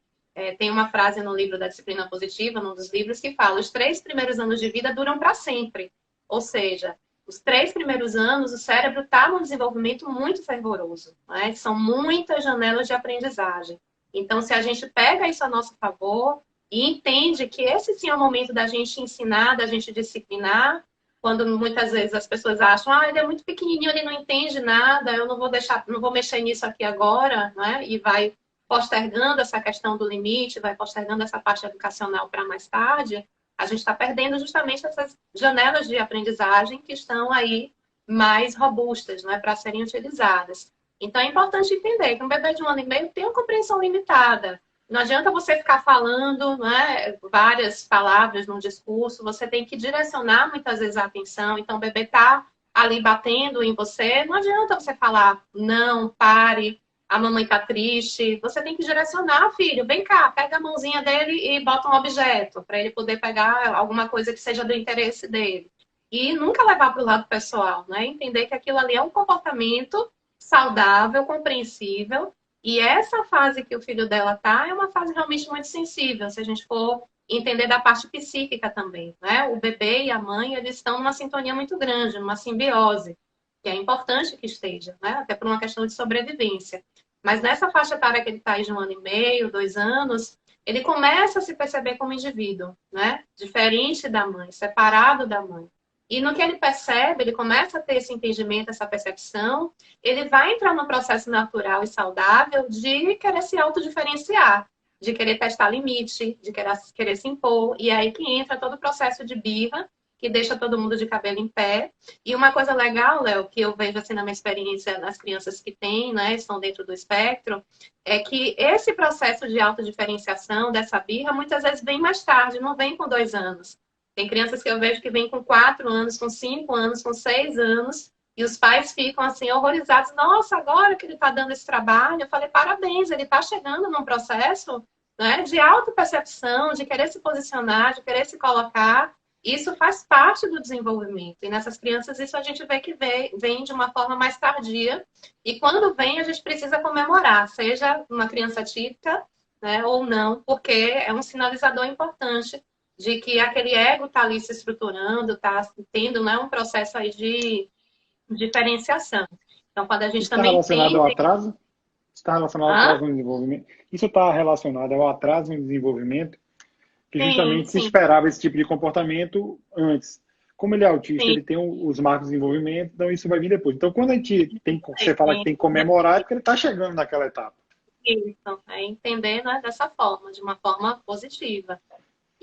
Tem uma frase no livro da Disciplina Positiva, num dos livros, que fala: os 3 primeiros anos de vida duram para sempre. Ou seja, os 3 primeiros anos, o cérebro está num desenvolvimento muito fervoroso, né? São muitas janelas de aprendizagem. Então, se a gente pega isso a nosso favor e entende que esse sim é o momento da gente ensinar, da gente disciplinar, quando muitas vezes as pessoas acham, ah, ele é muito pequenininho, ele não entende nada, eu não vou deixar, não vou mexer nisso aqui agora, né? E vai postergando essa questão do limite, vai postergando essa parte educacional para mais tarde. A gente está perdendo justamente essas janelas de aprendizagem que estão aí mais robustas, né, para serem utilizadas. Então, é importante entender que um bebê de 1 ano e meio tem uma compreensão limitada. Não adianta você ficar falando, né, várias palavras num discurso, você tem que direcionar muitas vezes a atenção. Então, o bebê está ali batendo em você, não adianta você falar, não, pare, a mamãe está triste. Você tem que direcionar, filho, vem cá, pega a mãozinha dele e bota um objeto, para ele poder pegar alguma coisa que seja do interesse dele. E nunca levar para o lado pessoal, né? Entender que aquilo ali é um comportamento saudável, compreensível. E essa fase que o filho dela tá é uma fase realmente muito sensível, se a gente for entender da parte psíquica também, né? O bebê e a mãe, eles estão numa sintonia muito grande, numa simbiose, que é importante que esteja, né? Até por uma questão de sobrevivência. Mas nessa faixa etária que ele está aí de 1 ano e meio, 2 anos, ele começa a se perceber como indivíduo, né? Diferente da mãe, separado da mãe. E no que ele percebe, ele começa a ter esse entendimento, essa percepção, ele vai entrar num processo natural e saudável de querer se autodiferenciar, de querer testar limite, de querer se impor. E é aí que entra todo o processo de birra, que deixa todo mundo de cabelo em pé. E uma coisa legal, Léo, que eu vejo assim na minha experiência nas crianças que têm, né, estão dentro do espectro, é que esse processo de autodiferenciação dessa birra muitas vezes vem mais tarde, não vem com 2 anos. Tem crianças que eu vejo que vêm com 4 anos, com 5 anos, com 6 anos, e os pais ficam assim horrorizados. Nossa, agora que ele está dando esse trabalho, eu falei, parabéns, ele está chegando num processo, né, de autopercepção, de querer se posicionar, de querer se colocar. Isso faz parte do desenvolvimento. E nessas crianças, isso a gente vê que vem de uma forma mais tardia. E quando vem, a gente precisa comemorar, seja uma criança típica, né, ou não, porque é um sinalizador importante de que aquele ego está ali se estruturando, está tendo, né, um processo aí de diferenciação. Então, quando a gente Isso está também relacionado ao entende... atraso? Está relacionado ao Hã? atraso no desenvolvimento? Isso está relacionado ao atraso no desenvolvimento, que Sim, justamente se sim, esperava esse tipo de comportamento antes. Como ele é autista, sim. ele tem os marcos de desenvolvimento, então isso vai vir depois. Então, quando a gente tem, você fala que Sim. tem que comemorar, é porque ele está chegando naquela etapa. Isso, é entender, né, dessa forma, de uma forma positiva.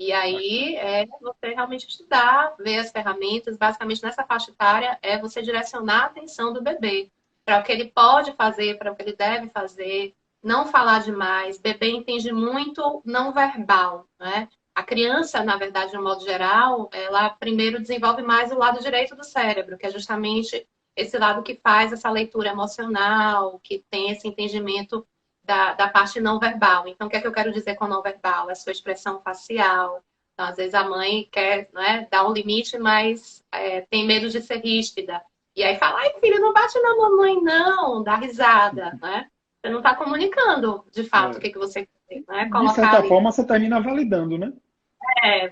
E aí Bacana. é você realmente estudar, ver as ferramentas, basicamente nessa faixa etária é você direcionar a atenção do bebê para o que ele pode fazer, para o que ele deve fazer, não falar demais. Bebê entende muito não verbal, né? A criança, na verdade, de um modo geral, ela primeiro desenvolve mais o lado direito do cérebro, que é justamente esse lado que faz essa leitura emocional, que tem esse entendimento da parte não verbal. Então, o que é que eu quero dizer com não verbal? É a sua expressão facial. Então, às vezes a mãe quer, né, dar um limite, mas tem medo de ser ríspida. E aí fala, ai, filho, não bate na mamãe, não, dá risada, né? Você não está comunicando, de fato, o É. que você quer, né? De Colocar certa ali. forma, você termina validando, né?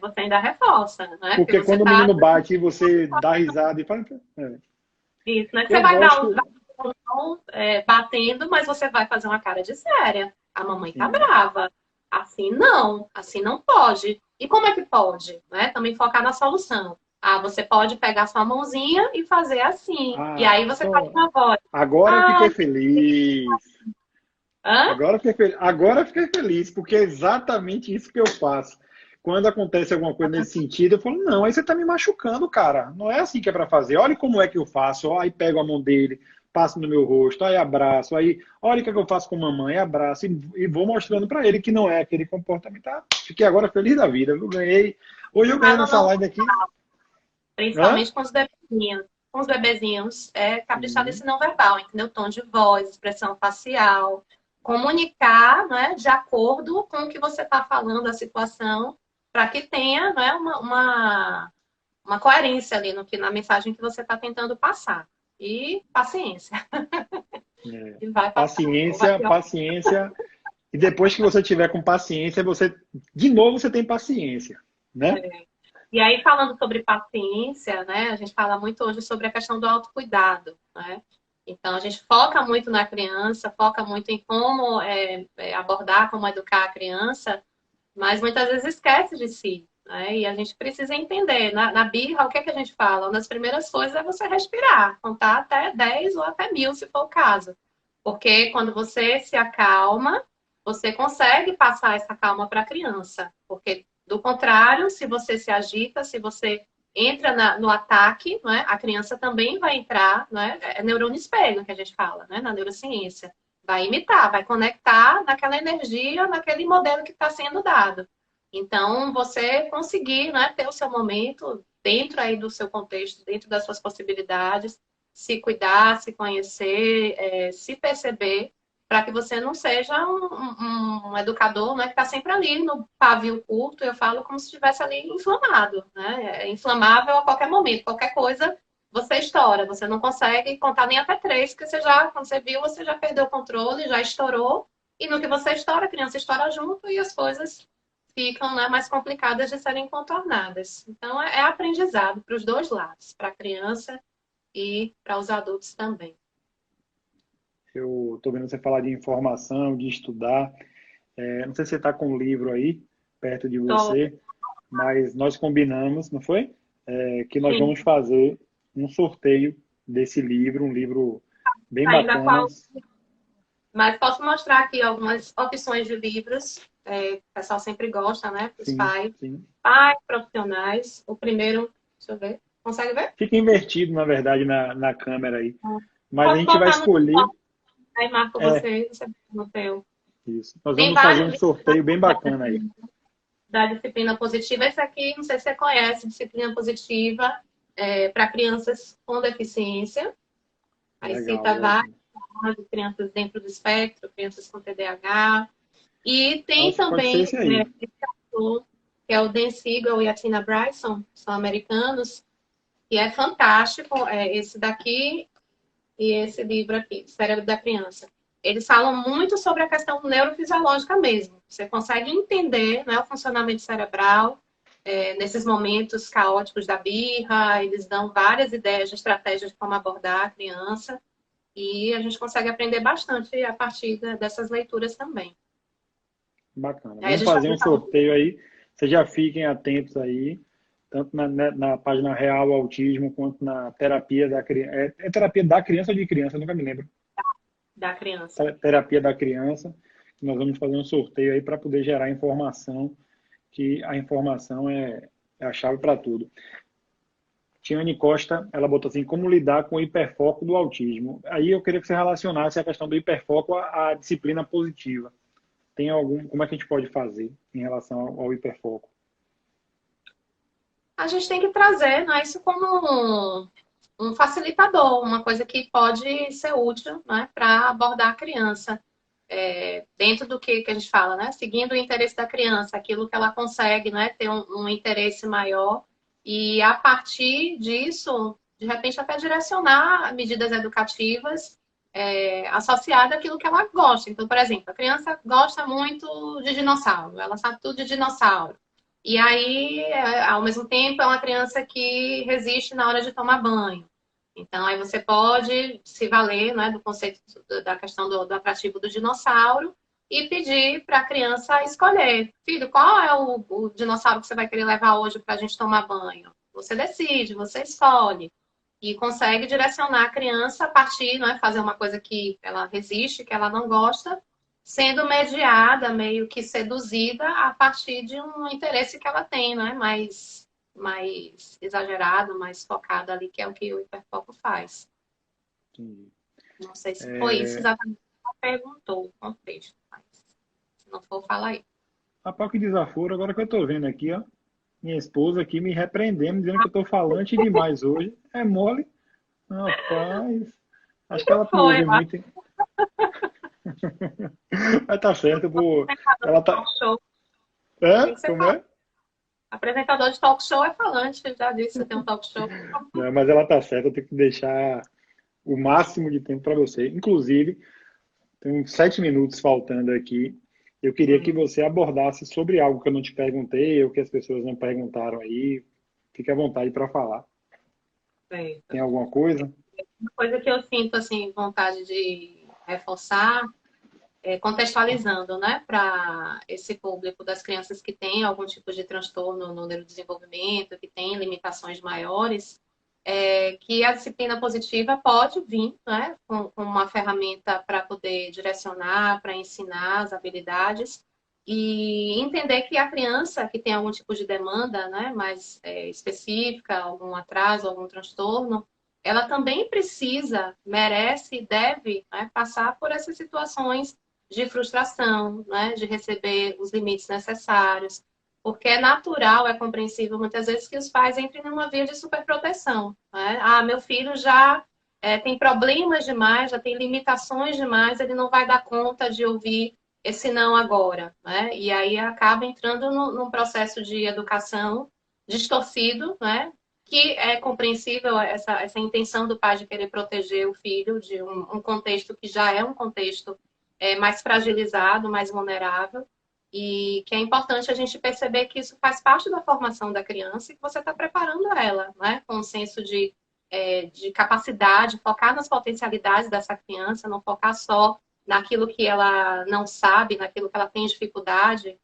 você ainda reforça, né? Porque Porque você quando o tá. menino bate, você dá risada e fala. É. Isso, né? Você Eu vai dar gosto. batendo, mas você vai fazer uma cara de séria. A mamãe tá Sim. brava. Assim não pode. E como é que pode? Né? Também focar na solução. Ah, você pode pegar sua mãozinha e fazer assim. E Ah, aí você faz uma voz. agora eu Ah, fiquei feliz. hã? Agora eu fiquei feliz, porque é exatamente isso que eu faço. Quando acontece alguma coisa nesse sentido, eu falo, não, aí você tá me machucando, cara. Não é assim que é para fazer. Olha como é que eu faço. Ó, aí pego a mão dele, passo no meu rosto, aí abraço, aí olha o que é que eu faço com a mamãe, abraço e vou mostrando para ele que não é aquele comportamento. Tá? Fiquei agora feliz da vida, viu? Ganhei. Hoje eu ganhei Fala nessa não, live aqui. Hã? principalmente com os bebezinhos. Com os bebezinhos, caprichar Sim. nesse não verbal, entendeu? Tom de voz, expressão facial, comunicar, né, de acordo com o que você está falando, a situação, para que tenha, né, uma coerência ali no que, na mensagem que você está tentando passar. E paciência. É. E vai passar. Ou vai Paciência, pior. paciência. E depois que você tiver com paciência, você de novo você tem paciência, né? E aí, falando sobre paciência, né? A gente fala muito hoje sobre a questão do autocuidado, né? Então, a gente foca muito na criança, foca muito em como abordar, como educar a criança, mas muitas vezes esquece de si, né? E a gente precisa entender. Na birra, o que é que a gente fala? Uma das primeiras coisas é você respirar, contar até 10 ou até 1000, se for o caso. Porque quando você se acalma, você consegue passar essa calma para a criança. Porque, do contrário, se você se agita, se você entra no ataque, né, a criança também vai entrar, né, é neurônio espelho que a gente fala, né, na neurociência. Vai imitar, vai conectar naquela energia, naquele modelo que está sendo dado. Então, você conseguir, né, ter o seu momento dentro aí do seu contexto, dentro das suas possibilidades, se cuidar, se conhecer, se perceber, para que você não seja um educador, né, que está sempre ali no pavio curto. Eu falo como se estivesse ali inflamado, né? É inflamável a qualquer momento, qualquer coisa você estoura. Você não consegue contar nem até 3, porque você já, quando você viu, você já perdeu o controle, já estourou. E no que você estoura, a criança estoura junto e as coisas ficam, né, mais complicadas de serem contornadas. Então, é aprendizado para os dois lados, para a criança e para os adultos também. Eu estou vendo você falar de informação, de estudar. Não sei se você está com um livro aí perto de Tô, você, mas nós combinamos, não foi? Que nós sim, vamos fazer um sorteio desse livro, um livro bem ainda bacana. qual, mas posso mostrar aqui algumas opções de livros. O pessoal sempre gosta, né? Os Sim, pais, sim. pais profissionais. O primeiro, deixa eu ver. Consegue ver? Fica invertido, na verdade, na câmera aí. Mas a Posso gente vai botar no escolher. aí marco É, você no teu. isso. Nós Tem vamos fazer um vários livros sorteio bem bacana aí. da disciplina positiva. Esse aqui, não sei se você conhece, disciplina positiva para crianças com deficiência. Aí Legal, cita várias ótimo. de crianças dentro do espectro, crianças com TDAH. E tem Acho que pode ser também esse aí. esse autor, que é o Dan Siegel e a Tina Bryson, são americanos, e é fantástico esse daqui e esse livro aqui, Cérebro da Criança. Eles falam muito sobre a questão neurofisiológica mesmo. Você consegue entender, né, o funcionamento cerebral nesses momentos caóticos da birra. Eles dão várias ideias de estratégias de como abordar a criança. E a gente consegue aprender bastante a partir dessas leituras também. Bacana. Aí a Vamos gente fazer também um fala. sorteio aí. Vocês já fiquem atentos aí, tanto na página Real Autismo, quanto na terapia da criança. É terapia da criança ou de criança? Eu nunca me lembro. Da criança. Terapia da criança. Nós vamos fazer um sorteio aí para poder gerar informação, que a informação é a chave para tudo. Tiane Costa, ela botou assim, como lidar com o hiperfoco do autismo. Aí eu queria que você relacionasse a questão do hiperfoco à disciplina positiva. Tem algum, como é que a gente pode fazer em relação ao hiperfoco? A gente tem que trazer, né, isso como um facilitador, uma coisa que pode ser útil, né, para abordar a criança. Dentro do que a gente fala, né? Seguindo o interesse da criança, aquilo que ela consegue, né, ter um interesse maior. E a partir disso, de repente, até direcionar medidas educativas associadas àquilo que ela gosta. Então, por exemplo, a criança gosta muito de dinossauro, ela sabe tudo de dinossauro. E aí, ao mesmo tempo, é uma criança que resiste na hora de tomar banho. Então, aí você pode se valer, né, do conceito da questão do atrativo do dinossauro e pedir para a criança escolher. Filho, qual é o dinossauro que você vai querer levar hoje para a gente tomar banho? Você decide, você escolhe. E consegue direcionar a criança a partir, né, fazer uma coisa que ela resiste, que ela não gosta, sendo mediada, meio que seduzida a partir de um interesse que ela tem, né, mais exagerado, mais focado ali, que é o que o hiperfoco faz. Entendi. Não sei se foi isso É, exatamente que ela perguntou, o contexto, mas se não for, fala aí. rapaz, que desaforo, agora que eu tô vendo aqui, ó. Minha esposa aqui me repreendendo, dizendo que eu tô falante demais hoje. É mole? Rapaz, acho que ela Foi, ouve lá, muito. Mas tá certo, pô. apresentador Ela de tá. talk show, É? tem que ser Como falante. é? Apresentador de talk show é falante, já disse, você tem um talk show. Não, mas ela tá certa, eu tenho que deixar o máximo de tempo para você. Inclusive, tem uns 7 minutos faltando aqui. Eu queria que Hum, você abordasse sobre algo que eu não te perguntei, ou que as pessoas não perguntaram aí. Fique à vontade para falar. certo. Tem alguma coisa? Uma coisa que eu sinto, assim, vontade de reforçar contextualizando, né, para esse público das crianças que têm algum tipo de transtorno no neurodesenvolvimento, que têm limitações maiores, que a disciplina positiva pode vir, né, com uma ferramenta para poder direcionar, para ensinar as habilidades e entender que a criança que tem algum tipo de demanda, né, mais específica, algum atraso, algum transtorno, ela também precisa, merece e deve, né, passar por essas situações de frustração, né, de receber os limites necessários, porque é natural, é compreensível muitas vezes que os pais entrem numa via de superproteção. Né? Ah, meu filho já tem problemas demais, já tem limitações demais, ele não vai dar conta de ouvir esse não agora. Né? E aí acaba entrando num processo de educação distorcido, né? Que é compreensível essa intenção do pai de querer proteger o filho de um contexto que já é um contexto mais fragilizado, mais vulnerável, e que é importante a gente perceber que isso faz parte da formação da criança e que você está preparando ela, né? Com um senso de capacidade, focar nas potencialidades dessa criança, não focar só naquilo que ela não sabe, naquilo que ela tem dificuldade.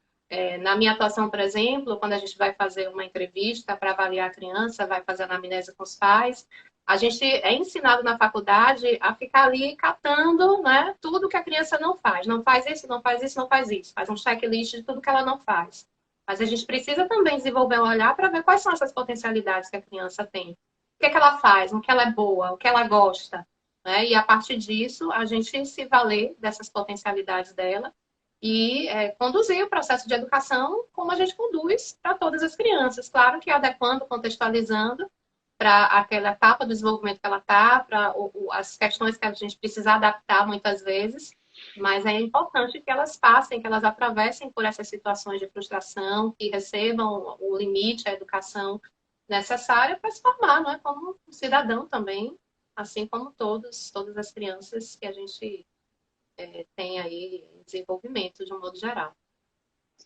Na minha atuação, por exemplo, quando a gente vai fazer uma entrevista para avaliar a criança, vai fazer a anamnese com os pais, a gente é ensinado na faculdade a ficar ali catando, né, tudo que a criança não faz. Não faz isso, não faz isso, não faz isso. Faz um checklist de tudo que ela não faz. Mas a gente precisa também desenvolver um olhar para ver quais são essas potencialidades que a criança tem. O que é que ela faz, no que ela é boa, o que ela gosta. Né? E a partir disso, a gente se valer dessas potencialidades dela e conduzir o processo de educação como a gente conduz para todas as crianças. Claro que adequando, contextualizando, para aquela etapa do desenvolvimento que ela está, para as questões que a gente precisa adaptar muitas vezes, mas é importante que elas passem, que elas atravessem por essas situações de frustração, que recebam o limite, a educação necessária para se formar, não é? Como um cidadão também, assim como todas as crianças que a gente tem aí em desenvolvimento de um modo geral.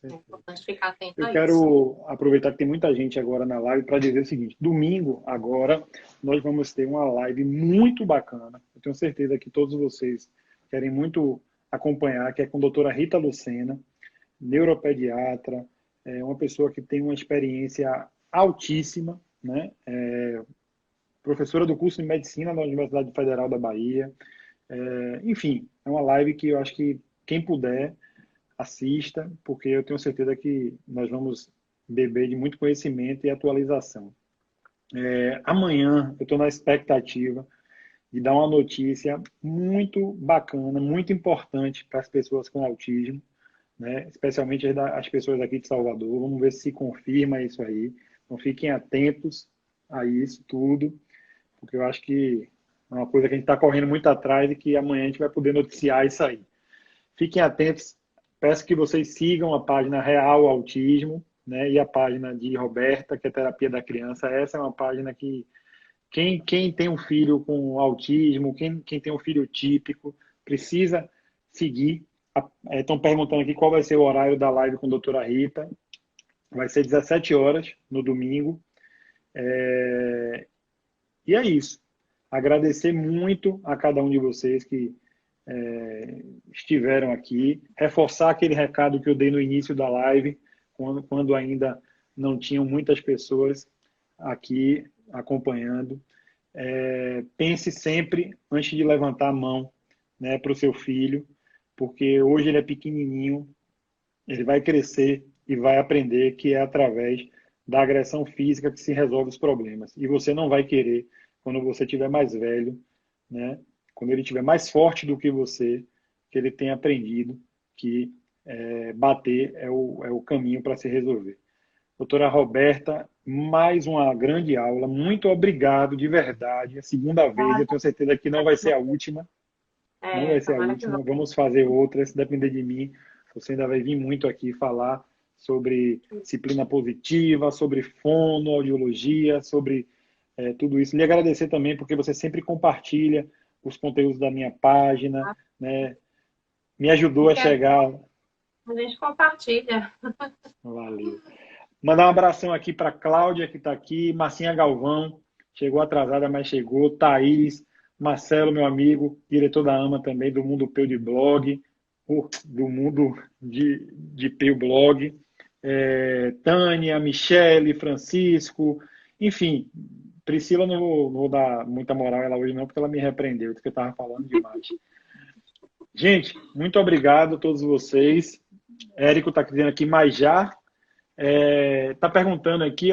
É importante ficar atento Eu a isso. quero aproveitar que tem muita gente agora na live para dizer o seguinte: domingo, agora, nós vamos ter uma live muito bacana. Eu tenho certeza que todos vocês querem muito acompanhar, que é com a doutora Rita Lucena, neuropediatra, uma pessoa que tem uma experiência altíssima, né? Professora do curso de medicina da Universidade Federal da Bahia. Enfim, é uma live que eu acho que quem puder assista, porque eu tenho certeza que nós vamos beber de muito conhecimento e atualização. Amanhã eu estou na expectativa de dar uma notícia muito bacana, muito importante para as pessoas com autismo, né? Especialmente as pessoas aqui de Salvador. Vamos ver se confirma isso aí. Então fiquem atentos a isso tudo, porque eu acho que é uma coisa que a gente está correndo muito atrás e que amanhã a gente vai poder noticiar isso aí. Fiquem atentos. Peço que vocês sigam a página Real Autismo, né, e a página de Roberta, que é Terapia da Criança. Essa é uma página que quem tem um filho com autismo, quem tem um filho típico, precisa seguir. Estão perguntando aqui qual vai ser o horário da live com a doutora Rita. Vai ser 17 horas no domingo. E é isso. Agradecer muito a cada um de vocês que estiveram aqui. Reforçar aquele recado que eu dei no início da live, quando ainda não tinham muitas pessoas aqui acompanhando. Pense sempre antes de levantar a mão, né, para o seu filho, porque hoje ele é pequenininho, ele vai crescer e vai aprender que é através da agressão física que se resolve os problemas. E você não vai querer, quando você estiver mais velho, né, quando ele estiver mais forte do que você, que ele tenha aprendido que bater é o caminho para se resolver. Doutora Roberta, mais uma grande aula. Muito obrigado, de verdade. É a segunda vez, eu tenho certeza que não vai ser a última. Não vai ser a Tomara que última. não. Vamos fazer outras, se depender de mim. Você ainda vai vir muito aqui falar sobre disciplina positiva, sobre fono, audiologia, sobre tudo isso. Lhe agradecer também, porque você sempre compartilha os conteúdos da minha página, né? Me ajudou a Porque chegar. a gente compartilha. Valeu. Mandar um abração aqui para Cláudia, que está aqui, Marcinha Galvão, chegou atrasada, mas chegou, Thaís, Marcelo, meu amigo, diretor da AMA também, do Mundo Peu de Blog, do Mundo de Peu Blog, Tânia, Michele, Francisco, enfim, Priscila não vou dar muita moral a ela hoje não, porque ela me repreendeu, porque eu estava falando demais. Gente, muito obrigado a todos vocês. Érico está dizendo aqui, mas já tá perguntando aqui,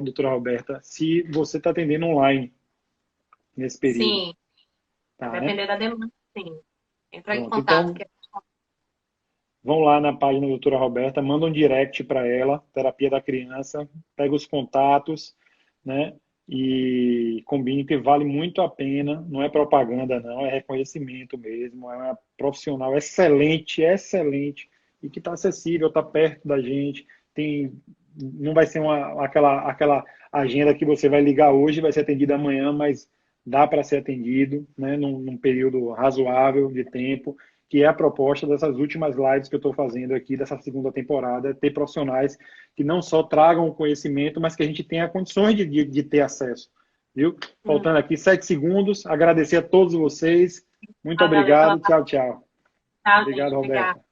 doutora Roberta, se você está atendendo online nesse período. Sim, Tá, vai né? depender da demanda, sim. Entra em Pronto, contato. então vão lá na página da doutora Roberta, manda um direct para ela, terapia da criança, pega os contatos, né? E combine que vale muito a pena, não é propaganda não, é reconhecimento mesmo, é uma profissional excelente, excelente, e que está acessível, está perto da gente, não vai ser aquela agenda que você vai ligar hoje, vai ser atendida amanhã, mas dá para ser atendido, né, num período razoável de tempo, que é a proposta dessas últimas lives que eu estou fazendo aqui, dessa segunda temporada, ter profissionais que não só tragam o conhecimento, mas que a gente tenha condições de ter acesso. Viu? Faltando aqui 7 segundos, agradecer a todos vocês. Muito Valeu pela obrigado. participação. Tchau, tchau. Tchau, Obrigado, gente. Obrigada. Roberta.